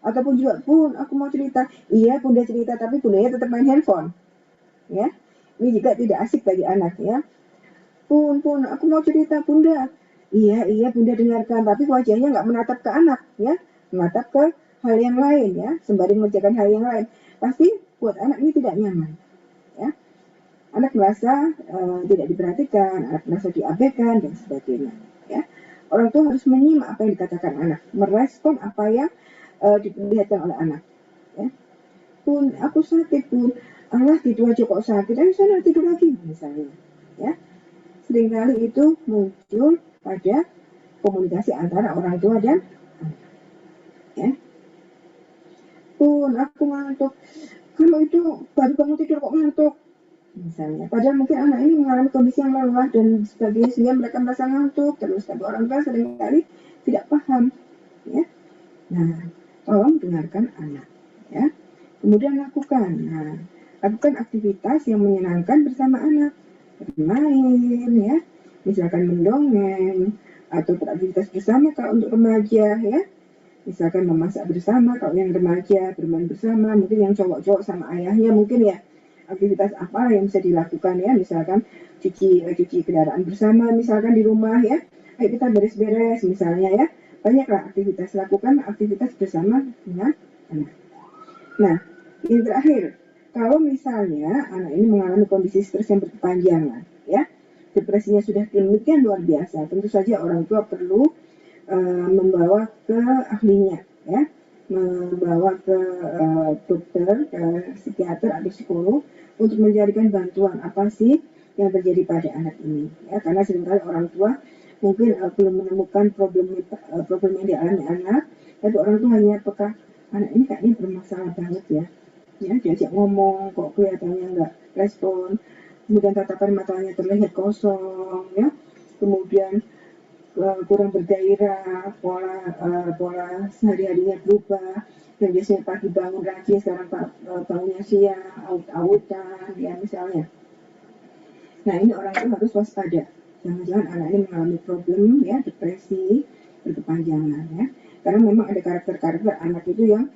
Ataupun juga, Bun, aku mau cerita. Iya, bunda cerita, tapi bundanya tetap main handphone, ya. Ini juga tidak asik bagi anak, ya. Bun, aku mau cerita, bunda. Iya, bunda dengarkan, tapi wajahnya nggak menatap ke anak, ya. Menatap ke hal yang lain, ya, sembari mengerjakan hal yang lain. Pasti buat anak ini tidak nyaman, ya. Anak merasa tidak diperhatikan, anak merasa diabaikan dan sebagainya, ya. Orang tua harus menyimak apa yang dikatakan anak, merespon apa yang dilihatkan oleh anak, ya. Bun, aku sakit, Bun. Allah, tidur aja kok sakit, ayo sana tidur lagi misalnya, ya. Seringkali itu muncul pada komunikasi antara orang tua dan anak, ya. Bun, aku ngantuk. Kamu itu baru bangun tidur kok ngantuk misalnya. Padahal mungkin anak ini mengalami kondisi yang lelah dan sebagainya sehingga mereka merasa ngantuk terus, tapi orang tua seringkali tidak paham, ya. Nah, tolong dengarkan anak, ya. Kemudian lakukan aktivitas yang menyenangkan bersama anak, bermain, ya, misalkan mendongeng atau beraktivitas bersama kalau untuk remaja ya, misalkan memasak bersama kalau yang remaja, bermain bersama, mungkin yang cowok-cowok sama ayahnya mungkin ya, aktivitas apa yang bisa dilakukan ya, misalkan cuci kendaraan bersama misalkan di rumah ya, ayo kita beres-beres misalnya ya, banyaklah aktivitas, lakukan aktivitas bersama dengan anak. Nah, yang terakhir, kalau misalnya anak ini mengalami kondisi stres yang berkepanjangan ya, depresinya sudah demikian luar biasa, tentu saja orang tua perlu membawa ke ahlinya ya, membawa ke dokter, ke psikiater atau psikolog untuk mencarikan bantuan apa sih yang terjadi pada anak ini ya, karena seringkali orang tua mungkin belum menemukan problem yang dialami anak, tapi orang tua hanya peka anak ini kayaknya bermasalah banget ya, diajak ngomong kok kelihatannya nggak respon, kemudian tatapan matanya terlihat kosong ya, kemudian kurang bergairah, pola sehari-harinya berubah, yang biasanya pagi bangun rajin sekarang bangunnya siang, aut-autan ya misalnya. Nah ini orang tua harus waspada, jangan-jangan anak ini mengalami problem ya, depresi berkepanjangan ya, karena memang ada karakter-karakter anak itu yang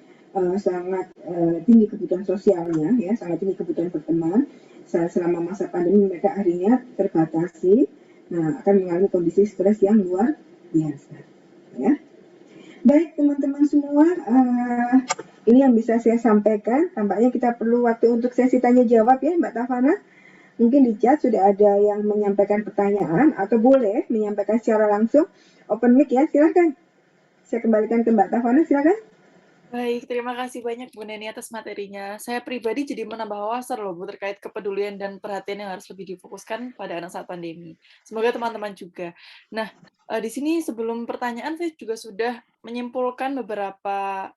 sangat tinggi kebutuhan sosialnya ya, sangat tinggi kebutuhan berteman. Selama masa pandemi mereka akhirnya terbatasi, nah akan mengalami kondisi stres yang luar biasa ya. Baik teman-teman semua, ini yang bisa saya sampaikan. Tampaknya kita perlu waktu untuk sesi tanya jawab ya Mbak Tafana. Mungkin di chat sudah ada yang menyampaikan pertanyaan atau boleh menyampaikan secara langsung. Open mic ya, silakan. Saya kembalikan ke Mbak Tafana, silakan. Baik, terima kasih banyak Bu Neni atas materinya. Saya pribadi jadi menambah wawasan loh Bu terkait kepedulian dan perhatian yang harus lebih difokuskan pada anak saat pandemi. Semoga teman-teman juga. Nah, di sini sebelum pertanyaan saya juga sudah menyimpulkan beberapa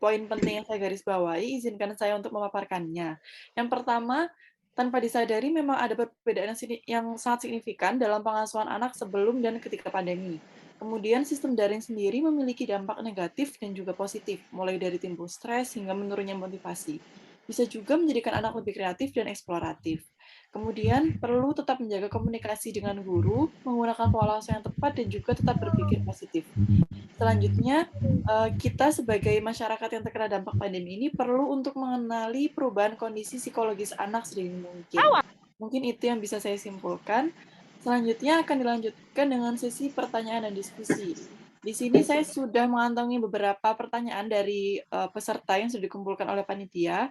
poin penting yang saya garis bawahi. Izinkan saya untuk memaparkannya. Yang pertama, tanpa disadari memang ada perbedaan yang sangat signifikan dalam pengasuhan anak sebelum dan ketika pandemi. Kemudian sistem daring sendiri memiliki dampak negatif dan juga positif, mulai dari timbul stres hingga menurunnya motivasi. Bisa juga menjadikan anak lebih kreatif dan eksploratif. Kemudian perlu tetap menjaga komunikasi dengan guru, menggunakan pola asuh yang tepat, dan juga tetap berpikir positif. Selanjutnya, kita sebagai masyarakat yang terkena dampak pandemi ini perlu untuk mengenali perubahan kondisi psikologis anak sedini mungkin. Mungkin itu yang bisa saya simpulkan. Selanjutnya akan dilanjutkan dengan sesi pertanyaan dan diskusi. Di sini saya sudah mengantongi beberapa pertanyaan dari peserta yang sudah dikumpulkan oleh panitia.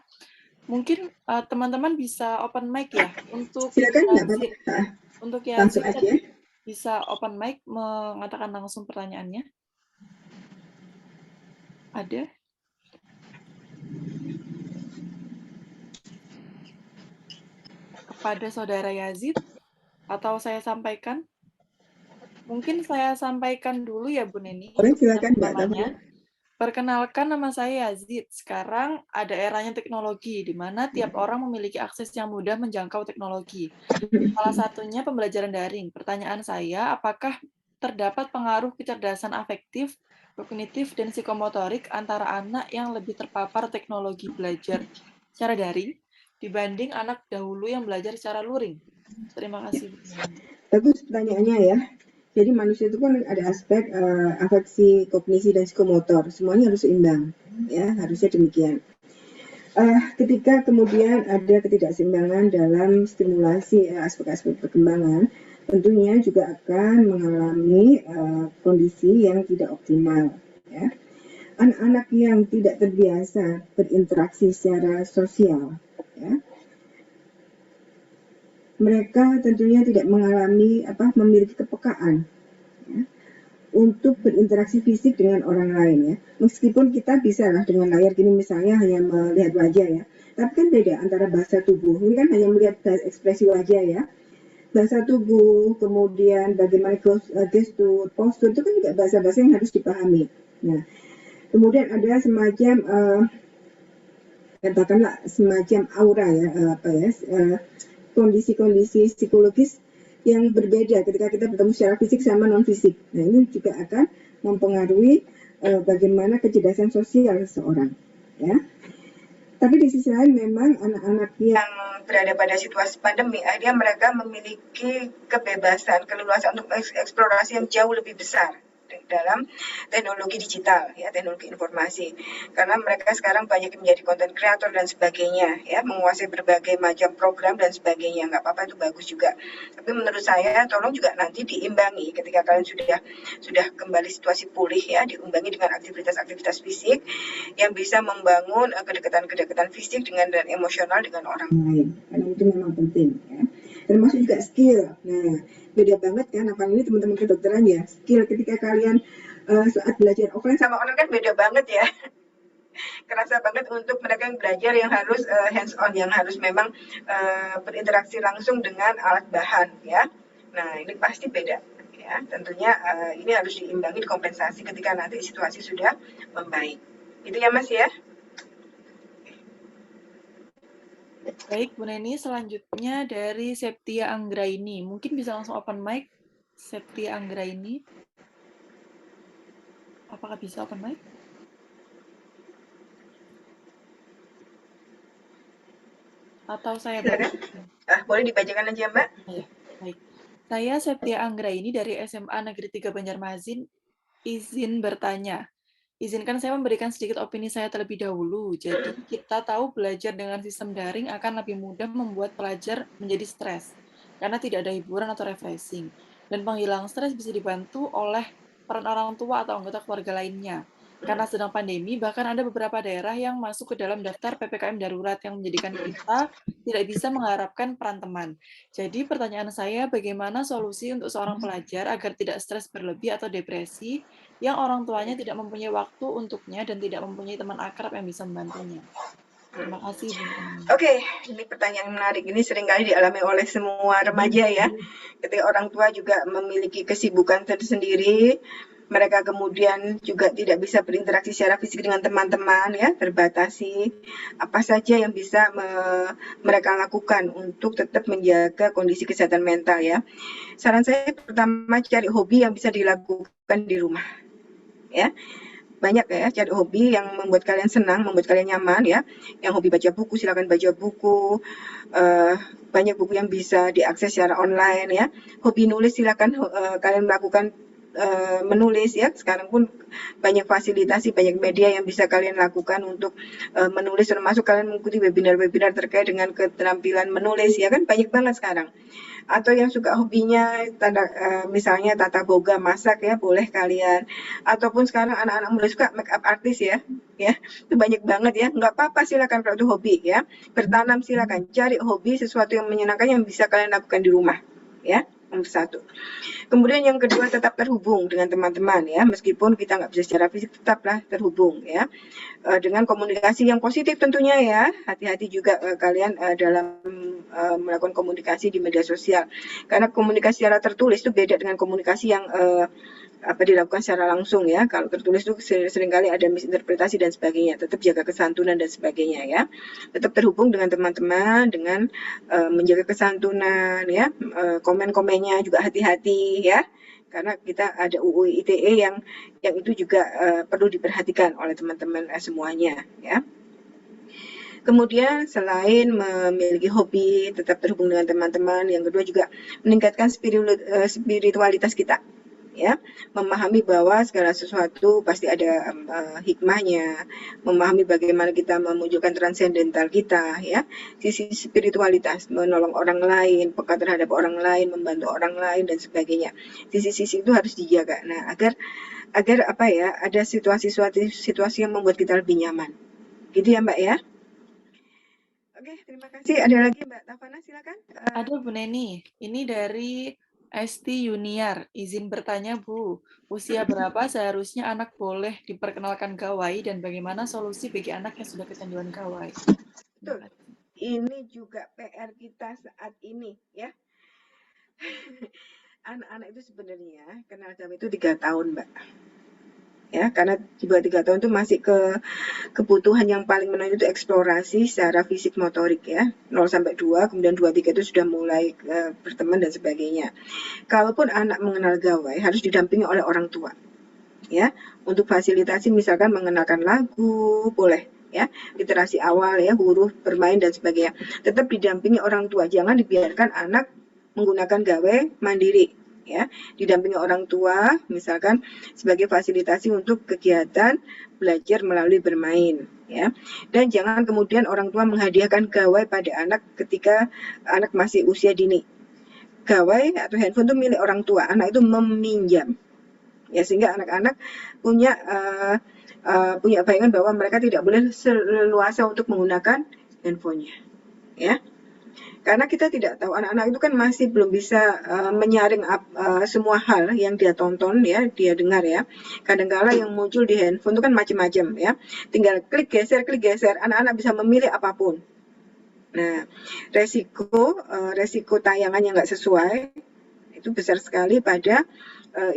Mungkin teman-teman bisa open mic ya untuk Yazid. Untuk Yazid bisa open mic mengatakan langsung pertanyaannya. Ada? Kepada Saudara Yazid? Atau saya sampaikan? Mungkin saya sampaikan dulu ya Bu Neni. Silakan Mbak. Perkenalkan, nama saya Yazid. Sekarang ada eranya teknologi, di mana tiap orang memiliki akses yang mudah menjangkau teknologi. Salah satunya pembelajaran daring. Pertanyaan saya, apakah terdapat pengaruh kecerdasan afektif, kognitif, dan psikomotorik antara anak yang lebih terpapar teknologi belajar secara daring dibanding anak dahulu yang belajar secara luring? Terima kasih. Bagus pertanyaannya ya. Jadi manusia itu kan ada aspek afeksi, kognisi, dan psikomotor. Semuanya harus seimbang. Ya, harusnya demikian. Ketika kemudian ada ketidakseimbangan dalam stimulasi aspek-aspek perkembangan, tentunya juga akan mengalami kondisi yang tidak optimal. Ya. Anak-anak yang tidak terbiasa berinteraksi secara sosial, ya, mereka tentunya tidak memiliki kepekaan ya, untuk berinteraksi fisik dengan orang lain ya. Meskipun kita bisa lah dengan layar gini misalnya hanya melihat wajah ya, tapi kan beda antara bahasa tubuh. Ini kan hanya melihat ekspresi wajah ya. Bahasa tubuh, kemudian bagaimana gestur, postur itu kan juga bahasa-bahasa yang harus dipahami. Nah, kemudian ada semacam katakanlah semacam aura ya, kondisi-kondisi psikologis yang berbeda ketika kita bertemu secara fisik sama non-fisik. Nah, ini juga akan mempengaruhi bagaimana kecerdasan sosial seseorang. Ya. Tapi di sisi lain memang anak-anak yang berada pada situasi pandemi, akhirnya mereka memiliki kebebasan, keleluasaan untuk eksplorasi yang jauh lebih besar dalam teknologi digital, ya, teknologi informasi. Karena mereka sekarang banyak menjadi content creator dan sebagainya, ya, menguasai berbagai macam program dan sebagainya. Nggak apa-apa, itu bagus juga. Tapi menurut saya, tolong juga nanti diimbangi ketika kalian sudah kembali situasi pulih, ya, diimbangi dengan aktivitas-aktivitas fisik yang bisa membangun kedekatan-kedekatan fisik dan emosional dengan orang lain. Karena itu memang penting, ya. Termasuk juga skill. Nah, beda banget kan, apalagi teman-teman kedokteran ya, skill ketika kalian saat belajar offline sama online kan beda banget ya. Kerasa banget untuk mereka yang belajar yang harus hands on, yang harus memang berinteraksi langsung dengan alat bahan, ya. Nah, ini pasti beda, ya. Tentunya ini harus diimbangi, dikompensasi ketika nanti situasi sudah membaik. Itu ya Mas ya. Baik, Bu Neni, selanjutnya dari Septia Anggraini. Mungkin bisa langsung open mic, Septia Anggraini. Apakah bisa open mic? Atau saya baca? Boleh dibacakan aja, Mbak. Ya, baik. Saya Septia Anggraini dari SMA Negeri 3 Banjarmasin, izin bertanya. Izinkan saya memberikan sedikit opini saya terlebih dahulu. Jadi kita tahu belajar dengan sistem daring akan lebih mudah membuat pelajar menjadi stres, karena tidak ada hiburan atau refreshing. Dan penghilang stres bisa dibantu oleh peran orang tua atau anggota keluarga lainnya. Karena sedang pandemi, bahkan ada beberapa daerah yang masuk ke dalam daftar PPKM darurat yang menjadikan kita tidak bisa mengharapkan peran teman. Jadi pertanyaan saya, bagaimana solusi untuk seorang pelajar agar tidak stres berlebih atau depresi yang orang tuanya tidak mempunyai waktu untuknya dan tidak mempunyai teman akrab yang bisa membantunya? Terima kasih, Bu. Oke, ini pertanyaan menarik. Ini seringkali dialami oleh semua remaja ya. Ketika orang tua juga memiliki kesibukan tersendiri, mereka kemudian juga tidak bisa berinteraksi secara fisik dengan teman-teman, ya, terbatasi. Apa saja yang bisa mereka lakukan untuk tetap menjaga kondisi kesehatan mental, ya. Saran saya pertama, cari hobi yang bisa dilakukan di rumah, ya. Banyak ya, cari hobi yang membuat kalian senang, membuat kalian nyaman, ya. Yang hobi baca buku, silakan baca buku. Banyak buku yang bisa diakses secara online, ya. Hobi nulis, silakan kalian melakukan menulis, ya. Sekarang pun banyak fasilitasi, banyak media yang bisa kalian lakukan untuk menulis, termasuk kalian mengikuti webinar-webinar terkait dengan keterampilan menulis, ya kan, banyak banget sekarang. Atau yang suka hobinya misalnya tata boga, masak, ya, boleh kalian. Ataupun sekarang anak-anak muda suka make up artist, ya, itu banyak banget, ya. Nggak apa-apa, silakan kalau itu hobi, ya. Bertanam, silakan. Cari hobi, sesuatu yang menyenangkan yang bisa kalian lakukan di rumah, ya. Nomor satu. Kemudian yang kedua, tetap terhubung dengan teman-teman, ya, meskipun kita nggak bisa secara fisik, tetaplah terhubung, ya, dengan komunikasi yang positif tentunya, ya. Hati-hati juga kalian dalam melakukan komunikasi di media sosial, karena komunikasi secara tertulis itu beda dengan komunikasi yang dilakukan secara langsung, ya. Kalau tertulis itu seringkali ada misinterpretasi dan sebagainya. Tetap jaga kesantunan dan sebagainya, ya. Tetap terhubung dengan teman-teman dengan menjaga kesantunan, ya. Komen-komennya juga hati-hati, ya. Karena kita ada UU ITE yang itu juga perlu diperhatikan oleh teman-teman semuanya, ya. Kemudian selain memiliki hobi, tetap terhubung dengan teman-teman, yang kedua juga meningkatkan spiritualitas kita, ya, memahami bahwa segala sesuatu pasti ada hikmahnya, memahami bagaimana kita memunculkan transendental kita, ya, sisi spiritualitas, menolong orang lain, peka terhadap orang lain, membantu orang lain dan sebagainya. Sisi-sisi itu harus dijaga. Nah, agar apa ya, ada situasi yang membuat kita lebih nyaman. Gitu ya, Mbak, ya. Oke, terima kasih. Ada lagi Mbak Tafana, silakan. Ada Bu Neni, ini dari Esti Yuniar, izin bertanya Bu, usia berapa seharusnya anak boleh diperkenalkan gawai dan bagaimana solusi bagi anak yang sudah kecanduan gawai? Betul. Ini juga PR kita saat ini, ya. Anak-anak itu sebenarnya kenal gawai itu 3 tahun, Mbak. Ya, karena di bawah 3 tahun itu masih kebutuhan yang paling menonjol itu eksplorasi secara fisik motorik, ya. 0 sampai 2, kemudian 2, 3 itu sudah mulai berteman dan sebagainya. Kalaupun anak mengenal gawai harus didampingi oleh orang tua, ya. Untuk fasilitasi misalkan mengenalkan lagu, boleh ya, literasi awal ya, huruf, bermain dan sebagainya. Tetap didampingi orang tua, jangan dibiarkan anak menggunakan gawai mandiri ya, didampingi orang tua misalkan sebagai fasilitasi untuk kegiatan belajar melalui bermain ya. Dan jangan kemudian orang tua menghadiahkan gawai pada anak ketika anak masih usia dini. Gawai atau handphone itu milik orang tua, anak itu meminjam ya, sehingga anak-anak punya punya bayangan bahwa mereka tidak boleh leluasa untuk menggunakan handphonenya ya. Karena kita tidak tahu, anak-anak itu kan masih belum bisa menyaring semua hal yang dia tonton ya, dia dengar ya. Kadang-kala yang muncul di handphone itu kan macam-macam ya. Tinggal klik geser, anak-anak bisa memilih apapun. Nah, resiko tayangan yang nggak sesuai itu besar sekali pada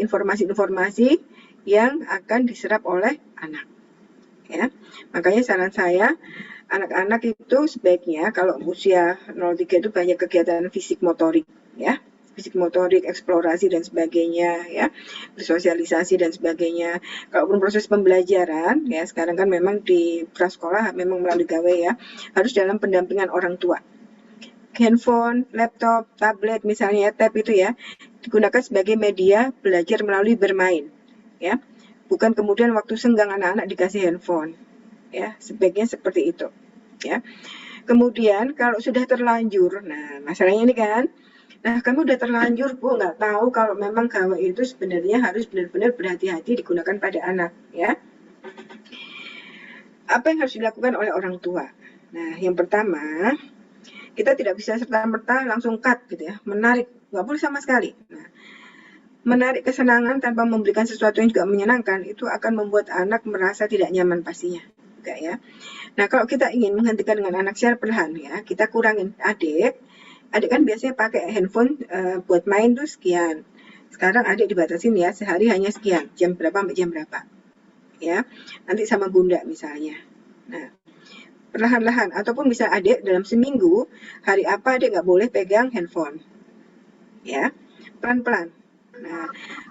informasi-informasi yang akan diserap oleh anak. Ya, makanya saran saya, anak-anak itu sebaiknya kalau usia 0-3 itu banyak kegiatan fisik motorik ya, fisik motorik, eksplorasi dan sebagainya ya, bersosialisasi dan sebagainya. Kalaupun proses pembelajaran ya, sekarang kan memang di prasekolah memang melalui gawai ya, harus dalam pendampingan orang tua. Handphone, laptop, tablet misalnya, tab itu ya, digunakan sebagai media belajar melalui bermain ya, bukan kemudian waktu senggang anak-anak dikasih handphone ya, sebaiknya seperti itu ya. Kemudian kalau sudah terlanjur, nah masalahnya ini kan, nah kamu udah terlanjur Bu, nggak tahu kalau memang gawai itu sebenarnya harus benar-benar berhati-hati digunakan pada anak ya. Apa yang harus dilakukan oleh orang tua? Nah yang pertama, kita tidak bisa serta-merta langsung cut gitu ya, menarik, nggak boleh sama sekali. Nah, menarik kesenangan tanpa memberikan sesuatu yang juga menyenangkan itu akan membuat anak merasa tidak nyaman pastinya. Enggak ya. Nah, kalau kita ingin menghentikan dengan anak secara perlahan ya, kita kurangin adik kan biasanya pakai handphone buat main tuh sekian. Sekarang adik dibatasin ya, sehari hanya sekian, jam berapa sampai jam berapa. Ya. Nanti sama bunda misalnya. Nah, perlahan-lahan ataupun bisa adik dalam seminggu, hari apa adik nggak boleh pegang handphone. Ya. Pelan-pelan. Nah,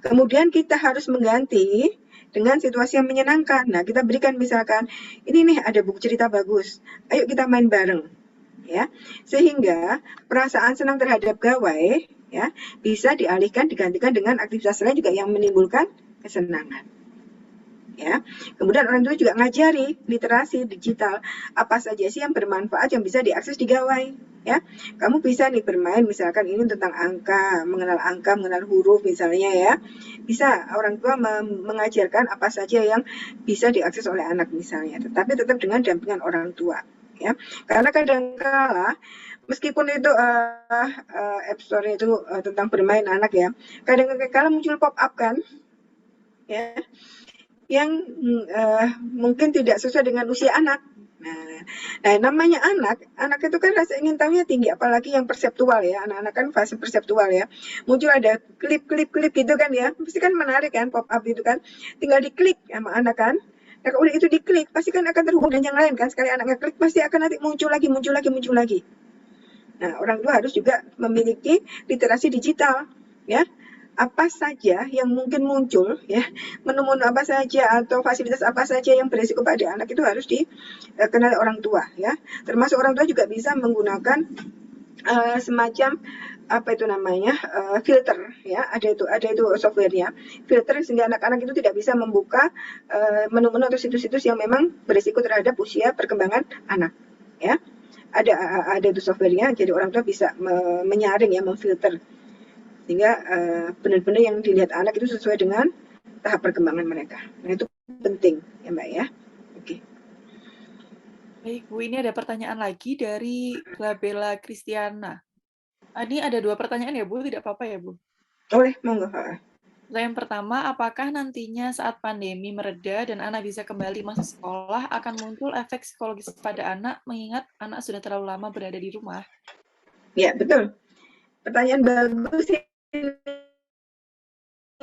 kemudian kita harus mengganti dengan situasi yang menyenangkan. Nah, kita berikan misalkan, ini nih ada buku cerita bagus, ayo kita main bareng, ya. Sehingga perasaan senang terhadap gawai, ya, bisa dialihkan, digantikan dengan aktivitas lain juga yang menimbulkan kesenangan. Ya, kemudian orang tua juga ngajari literasi digital, apa saja sih yang bermanfaat yang bisa diakses di gawai. Ya, kamu bisa nih bermain misalkan ini tentang angka, mengenal huruf misalnya ya. Bisa orang tua mengajarkan apa saja yang bisa diakses oleh anak misalnya, tetapi tetap dengan dampingan orang tua. Ya, karena kadang-kala meskipun itu App Store itu tentang bermain anak ya, kadang-kala muncul pop up kan, ya, yang mungkin tidak sesuai dengan usia anak. Nah, namanya anak itu kan rasa ingin tahunya tinggi, apalagi yang perseptual ya, anak-anak kan fase perseptual ya. Muncul ada klip gitu kan ya, pasti kan menarik kan pop up itu kan, tinggal diklik sama anak kan. Nah, kalau itu diklik, pasti kan akan terhubung dengan yang lain kan, sekali anak ngeklik pasti akan nanti muncul lagi. Nah, orang tua harus juga memiliki literasi digital ya. Apa saja yang mungkin muncul ya, menu-menu apa saja atau fasilitas apa saja yang berisiko pada anak itu harus dikenal orang tua ya. Termasuk orang tua juga bisa menggunakan semacam apa itu namanya filter ya, ada itu softwarenya, filter sehingga anak-anak itu tidak bisa membuka menu-menu atau situs-situs yang memang berisiko terhadap usia perkembangan anak ya. Ada itu softwarenya, jadi orang tua bisa menyaring ya, memfilter sehingga benar-benar yang dilihat anak itu sesuai dengan tahap perkembangan mereka. Nah, itu penting ya Mbak ya. Oke. Baik Bu, ini ada pertanyaan lagi dari Labella Kristiana. Ini ada 2 pertanyaan ya Bu, tidak apa-apa ya Bu? Boleh, monggo. Yang pertama, apakah nantinya saat pandemi mereda dan anak bisa kembali masuk sekolah akan muncul efek psikologis pada anak mengingat anak sudah terlalu lama berada di rumah? Ya, betul. Pertanyaan bagus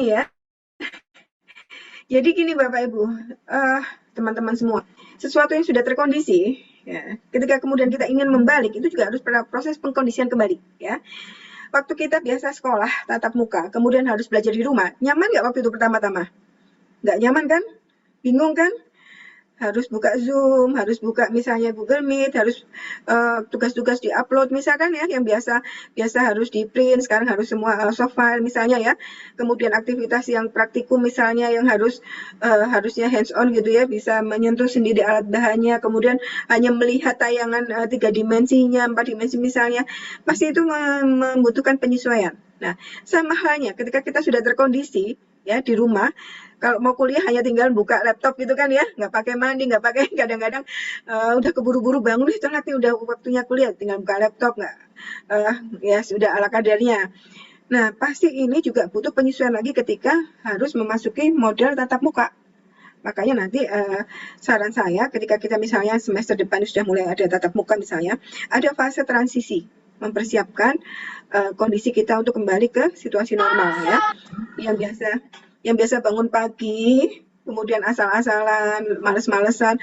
ya. Jadi gini Bapak Ibu, teman-teman semua, sesuatu yang sudah terkondisi, ya, ketika kemudian kita ingin membalik, itu juga harus proses pengkondisian kembali. Ya. Waktu kita biasa sekolah, tatap muka, kemudian harus belajar di rumah, nyaman nggak waktu itu pertama-tama? Nggak nyaman kan? Bingung kan? harus buka Zoom, harus buka misalnya Google Meet, harus tugas-tugas di-upload misalkan ya, yang biasa harus di-print, sekarang harus semua soft file misalnya ya. Kemudian aktivitas yang praktikum misalnya yang harusnya hands on gitu ya, bisa menyentuh sendiri alat bahannya, kemudian hanya melihat tayangan 3 dimensinya, 4 dimensi misalnya, pasti itu membutuhkan penyesuaian. Nah, sama halnya ketika kita sudah terkondisi ya di rumah, kalau mau kuliah hanya tinggal buka laptop gitu kan ya, nggak pakai mandi, nggak pakai kadang-kadang udah keburu-buru bangun telat nih udah waktunya kuliah, tinggal buka laptop nggak, ya sudah ala kadarnya. Nah pasti ini juga butuh penyesuaian lagi ketika harus memasuki model tatap muka. Makanya nanti saran saya ketika kita misalnya semester depan sudah mulai ada tatap muka misalnya, ada fase transisi mempersiapkan kondisi kita untuk kembali ke situasi normal ya, yang biasa bangun pagi, kemudian asal-asalan, males-malesan,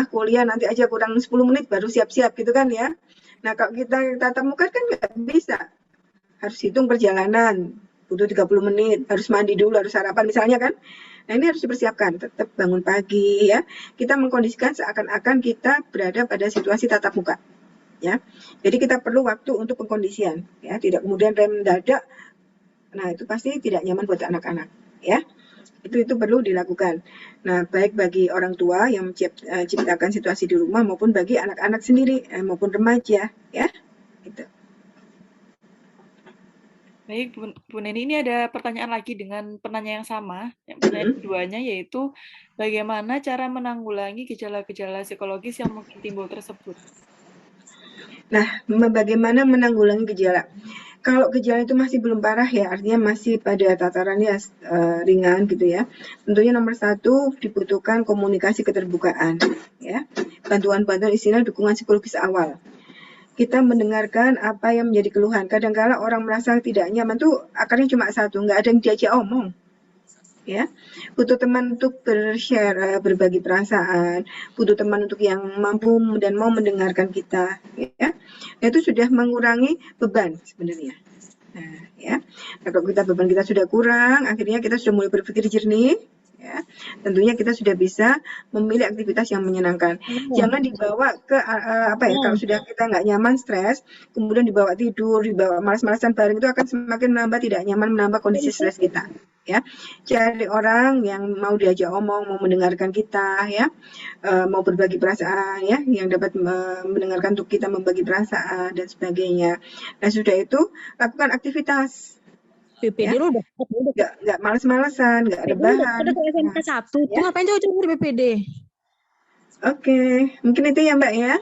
kuliah nanti aja kurang 10 menit baru siap-siap gitu kan ya. Nah kalau kita tatap muka kan nggak bisa, harus hitung perjalanan, butuh 30 menit, harus mandi dulu, harus sarapan misalnya kan. Nah ini harus dipersiapkan, tetap bangun pagi ya. Kita mengkondisikan seakan-akan kita berada pada situasi tatap muka. Ya, jadi kita perlu waktu untuk pengkondisian, ya, tidak kemudian rem mendadak. Nah itu pasti tidak nyaman buat anak-anak, ya. Itu perlu dilakukan. Nah baik bagi orang tua yang menciptakan situasi di rumah maupun bagi anak-anak sendiri maupun remaja, ya. Gitu. Baik, Bu Neni, ini ada pertanyaan lagi dengan penanya yang sama. Pertanyaan keduanya yaitu bagaimana cara menanggulangi gejala-gejala psikologis yang mungkin timbul tersebut. Nah, bagaimana menanggulangi gejala? Kalau gejala itu masih belum parah ya, artinya masih pada tatarannya ringan gitu ya. Tentunya nomor 1 dibutuhkan komunikasi keterbukaan, ya. Bantuan-bantuan istilah dukungan psikologis awal. Kita mendengarkan apa yang menjadi keluhan. Kadang-kala orang merasa tidak nyaman tuh akarnya cuma satu, nggak ada yang diajak omong. Ya, butuh teman untuk bershare, berbagi perasaan, butuh teman untuk yang mampu dan mau mendengarkan kita, ya. Nah, itu sudah mengurangi beban sebenarnya. Nah, ya. Nah, kalau beban kita sudah kurang, akhirnya kita sudah mulai berpikir jernih, ya. Tentunya kita sudah bisa memilih aktivitas yang menyenangkan. Jangan dibawa ke kalau sudah kita nggak nyaman, stres, kemudian dibawa tidur, dibawa malas-malasan bareng, itu akan semakin menambah tidak nyaman, menambah kondisi stres kita. Ya, cari orang yang mau diajak omong, mau mendengarkan kita, ya, mau berbagi perasaan, ya, yang dapat mendengarkan untuk kita membagi perasaan dan sebagainya. Nah sudah itu lakukan aktivitas. PPD ya. lu udah Nggak males-malesan, nggak rebahan. Udah ke SMK 1 tuh ya. ngapain jauh-jauh di PPD? Oke, mungkin itu ya Mbak ya.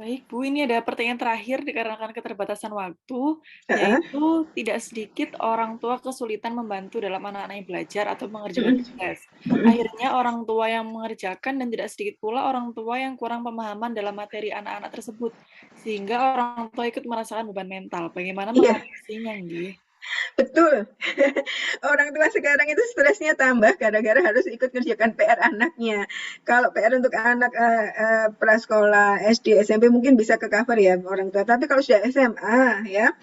Baik, Bu, ini ada pertanyaan terakhir dikarenakan keterbatasan waktu, yaitu tidak sedikit orang tua kesulitan membantu dalam anak-anaknya belajar atau mengerjakan tugas. Akhirnya orang tua yang mengerjakan dan tidak sedikit pula orang tua yang kurang pemahaman dalam materi anak-anak tersebut, sehingga orang tua ikut merasakan beban mental. Bagaimana mengatasinya, Nggih? Betul. Orang tua sekarang itu stresnya tambah gara-gara harus ikut kerjakan PR anaknya. Kalau PR untuk anak prasekolah, SD, SMP mungkin bisa ke cover ya orang tua. Tapi kalau sudah SMA ya,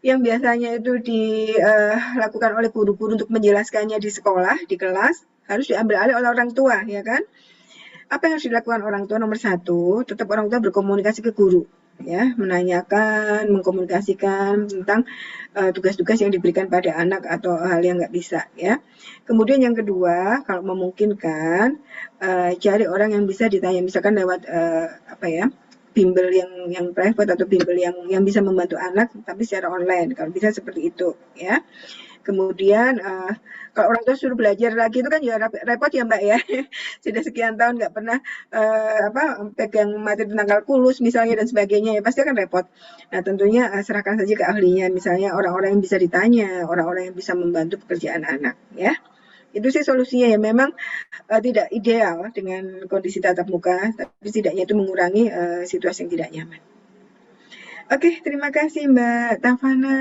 yang biasanya itu dilakukan oleh guru-guru untuk menjelaskannya di sekolah, di kelas, harus diambil alih oleh orang tua, ya kan? Apa yang harus dilakukan orang tua? Nomor 1, tetap orang tua berkomunikasi ke guru. Ya, menanyakan, mengkomunikasikan tentang tugas-tugas yang diberikan pada anak atau hal yang nggak bisa ya. Kemudian yang kedua, kalau memungkinkan cari orang yang bisa ditanya, misalkan lewat bimbel yang private atau bimbel yang bisa membantu anak tapi secara online, kalau bisa seperti itu ya. Kemudian kalau orang tua suruh belajar lagi itu kan ya repot ya Mbak ya. Sudah sekian tahun nggak pernah pegang materi tentang kalkulus misalnya dan sebagainya ya pasti akan repot. Nah tentunya serahkan saja ke ahlinya, misalnya orang-orang yang bisa ditanya, orang-orang yang bisa membantu pekerjaan anak ya. Itu sih solusinya ya, memang tidak ideal dengan kondisi tatap muka, tapi setidaknya itu mengurangi situasi yang tidak nyaman. Oke, terima kasih Mbak Tafana.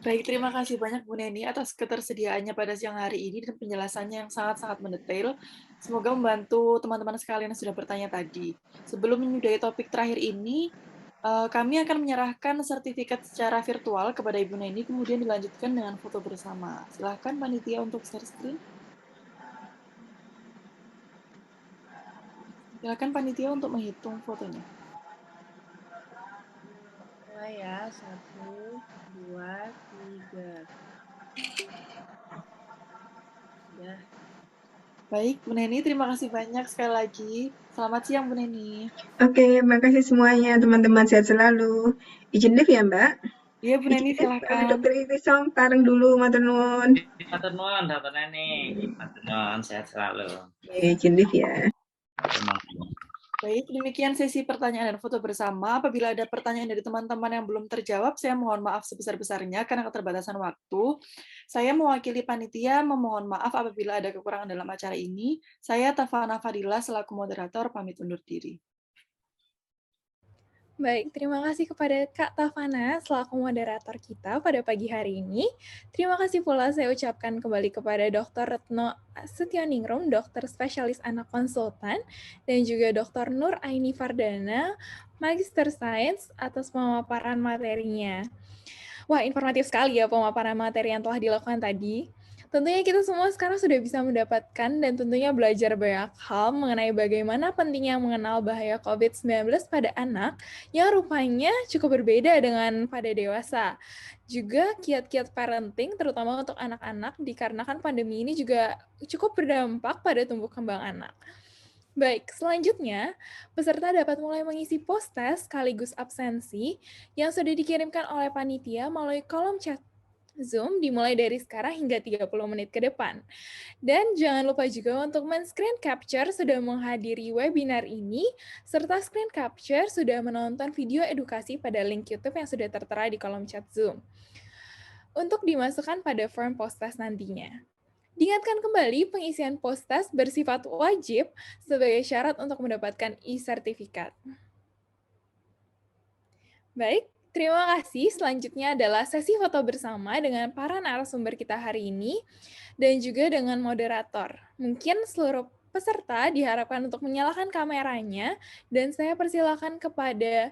Baik, terima kasih banyak Bu Neni atas ketersediaannya pada siang hari ini dan penjelasannya yang sangat-sangat mendetail. Semoga membantu teman-teman sekalian yang sudah bertanya tadi. Sebelum menyudahi topik terakhir ini, kami akan menyerahkan sertifikat secara virtual kepada Ibu Neni, kemudian dilanjutkan dengan foto bersama. Silahkan panitia untuk share screen. Silakan panitia untuk menghitung fotonya. Mulai ya, 1, 2, 3. Sudah. Baik, Bu Neni, terima kasih banyak sekali lagi. Selamat siang, Bu Neni. Oke, makasih semuanya teman-teman, sehat selalu. Izin live ya Mbak? Iya, Bu Neni, Izin live, silakan. Dr. Irisong, bareng dulu, matur nuwun. Matur nuwun, Dr. Neni. Matur nuwun, sehat selalu. Izin live ya. Baik, demikian sesi pertanyaan dan foto bersama. Apabila ada pertanyaan dari teman-teman yang belum terjawab, saya mohon maaf sebesar-besarnya karena keterbatasan waktu. Saya mewakili panitia memohon maaf apabila ada kekurangan dalam acara ini. Saya Tafana Fadila selaku moderator pamit undur diri. Baik, terima kasih kepada Kak Tafana selaku moderator kita pada pagi hari ini. Terima kasih pula saya ucapkan kembali kepada Dr. Retno Setioningrum, dokter spesialis anak konsultan, dan juga Dr. Nur Aini Fardana, Magister Sains, atas pemaparan materinya. Wah, informatif sekali ya pemaparan materi yang telah dilakukan tadi. Tentunya kita semua sekarang sudah bisa mendapatkan dan tentunya belajar banyak hal mengenai bagaimana pentingnya mengenal bahaya COVID-19 pada anak yang rupanya cukup berbeda dengan pada dewasa. Juga kiat-kiat parenting terutama untuk anak-anak dikarenakan pandemi ini juga cukup berdampak pada tumbuh kembang anak. Baik, selanjutnya peserta dapat mulai mengisi post-test sekaligus absensi yang sudah dikirimkan oleh panitia melalui kolom chat Zoom dimulai dari sekarang hingga 30 menit ke depan. Dan jangan lupa juga untuk men-screen capture sudah menghadiri webinar ini, serta screen capture sudah menonton video edukasi pada link YouTube yang sudah tertera di kolom chat Zoom. Untuk dimasukkan pada form post-test nantinya. Diingatkan kembali pengisian post-test bersifat wajib sebagai syarat untuk mendapatkan e-sertifikat. Baik. Terima kasih. Selanjutnya adalah sesi foto bersama dengan para narasumber kita hari ini dan juga dengan moderator. Mungkin seluruh peserta diharapkan untuk menyalakan kameranya dan saya persilakan kepada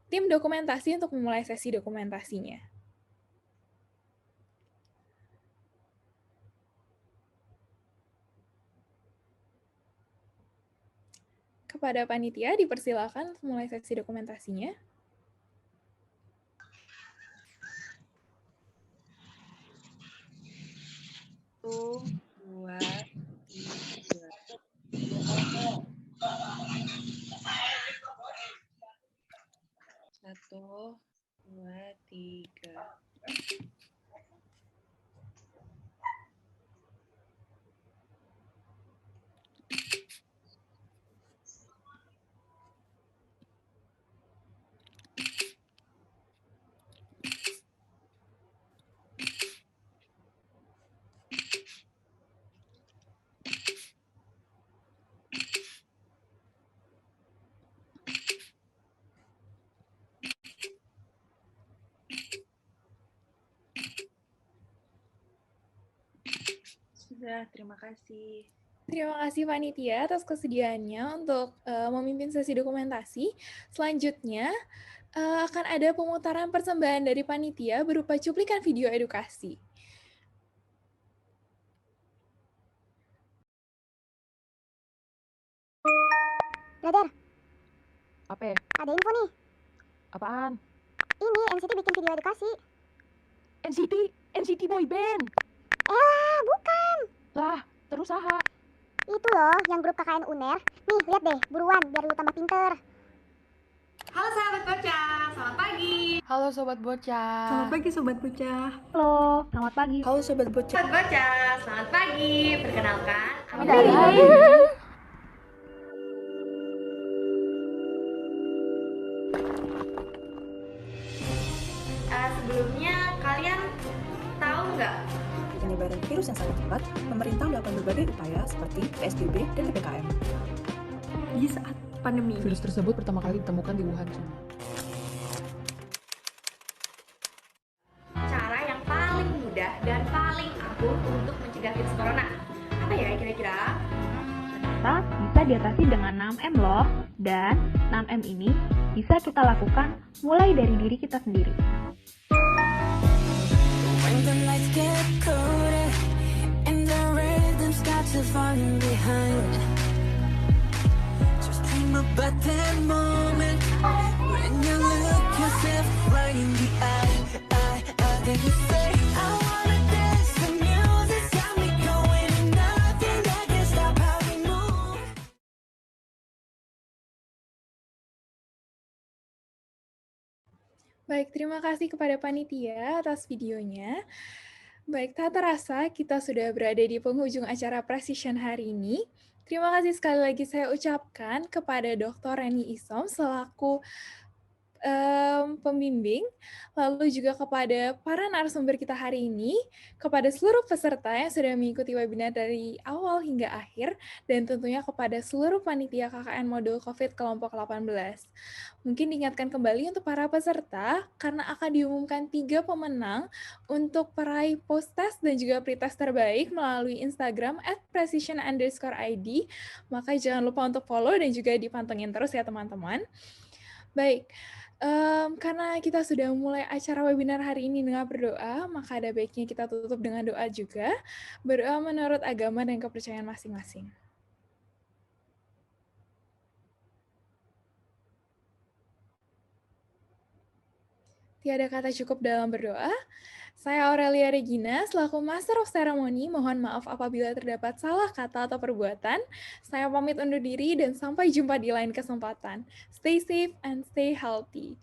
tim dokumentasi untuk memulai sesi dokumentasinya. Kepada panitia dipersilakan untuk memulai sesi dokumentasinya. 1, 2, 3. Satu, dua, tiga. Sudah, terima kasih. Terima kasih panitia atas kesediaannya untuk memimpin sesi dokumentasi. Selanjutnya akan ada pemutaran persembahan dari panitia berupa cuplikan video edukasi. Brother, Apa? ada info nih. Apaan? Ini NCT bikin video edukasi. NCT boy band. Bukan. Lah, terus aha? Itu loh, yang grup KKN UNER. Nih, lihat deh, buruan, biar lu tambah pinter. Halo sahabat bocah, selamat pagi. Halo Sobat Bocah. Selamat pagi Sobat Bocah. Halo, selamat pagi. Halo Sobat Bocah. Sobat bocah, selamat pagi. Perkenalkan, aku sebelumnya kalian tahu nggak? Penyebaran virus yang sangat cepat, pemerintah melakukan berbagai upaya seperti PSBB dan PPKM. Di saat pandemi, Virus tersebut pertama kali ditemukan di Wuhan, China. Cara yang paling mudah dan paling ampuh untuk mencegah virus corona. Apa ya kira-kira? Ternyata bisa diatasi dengan 6M loh. Dan 6M ini bisa kita lakukan mulai dari diri kita sendiri. When the nights get colder and the rhythm starts to falling behind, just dream about that moment when you look yourself right in the eye, then you say, I wanna dance. The music's got me going, and nothing that can stop how we move. Baik, terima kasih kepada panitia atas videonya. Baik, tak terasa kita sudah berada di penghujung acara Precision hari ini. Terima kasih sekali lagi saya ucapkan kepada Dr. Reni Isom selaku pembimbing, lalu juga kepada para narasumber kita hari ini, kepada seluruh peserta yang sudah mengikuti webinar dari awal hingga akhir, dan tentunya kepada seluruh panitia KKN Modul COVID kelompok 18. Mungkin diingatkan kembali untuk para peserta, karena akan diumumkan 3 pemenang untuk peraih post-test dan juga pretest terbaik melalui Instagram @precision_id, maka jangan lupa untuk follow dan juga dipantengin terus ya teman-teman. Baik, karena kita sudah mulai acara webinar hari ini dengan berdoa, maka ada baiknya kita tutup dengan doa juga. Berdoa menurut agama dan kepercayaan masing-masing. Tiada kata cukup dalam berdoa. Saya Aurelia Regina, selaku Master of Ceremony, mohon maaf apabila terdapat salah kata atau perbuatan. Saya pamit undur diri dan sampai jumpa di lain kesempatan. Stay safe and stay healthy.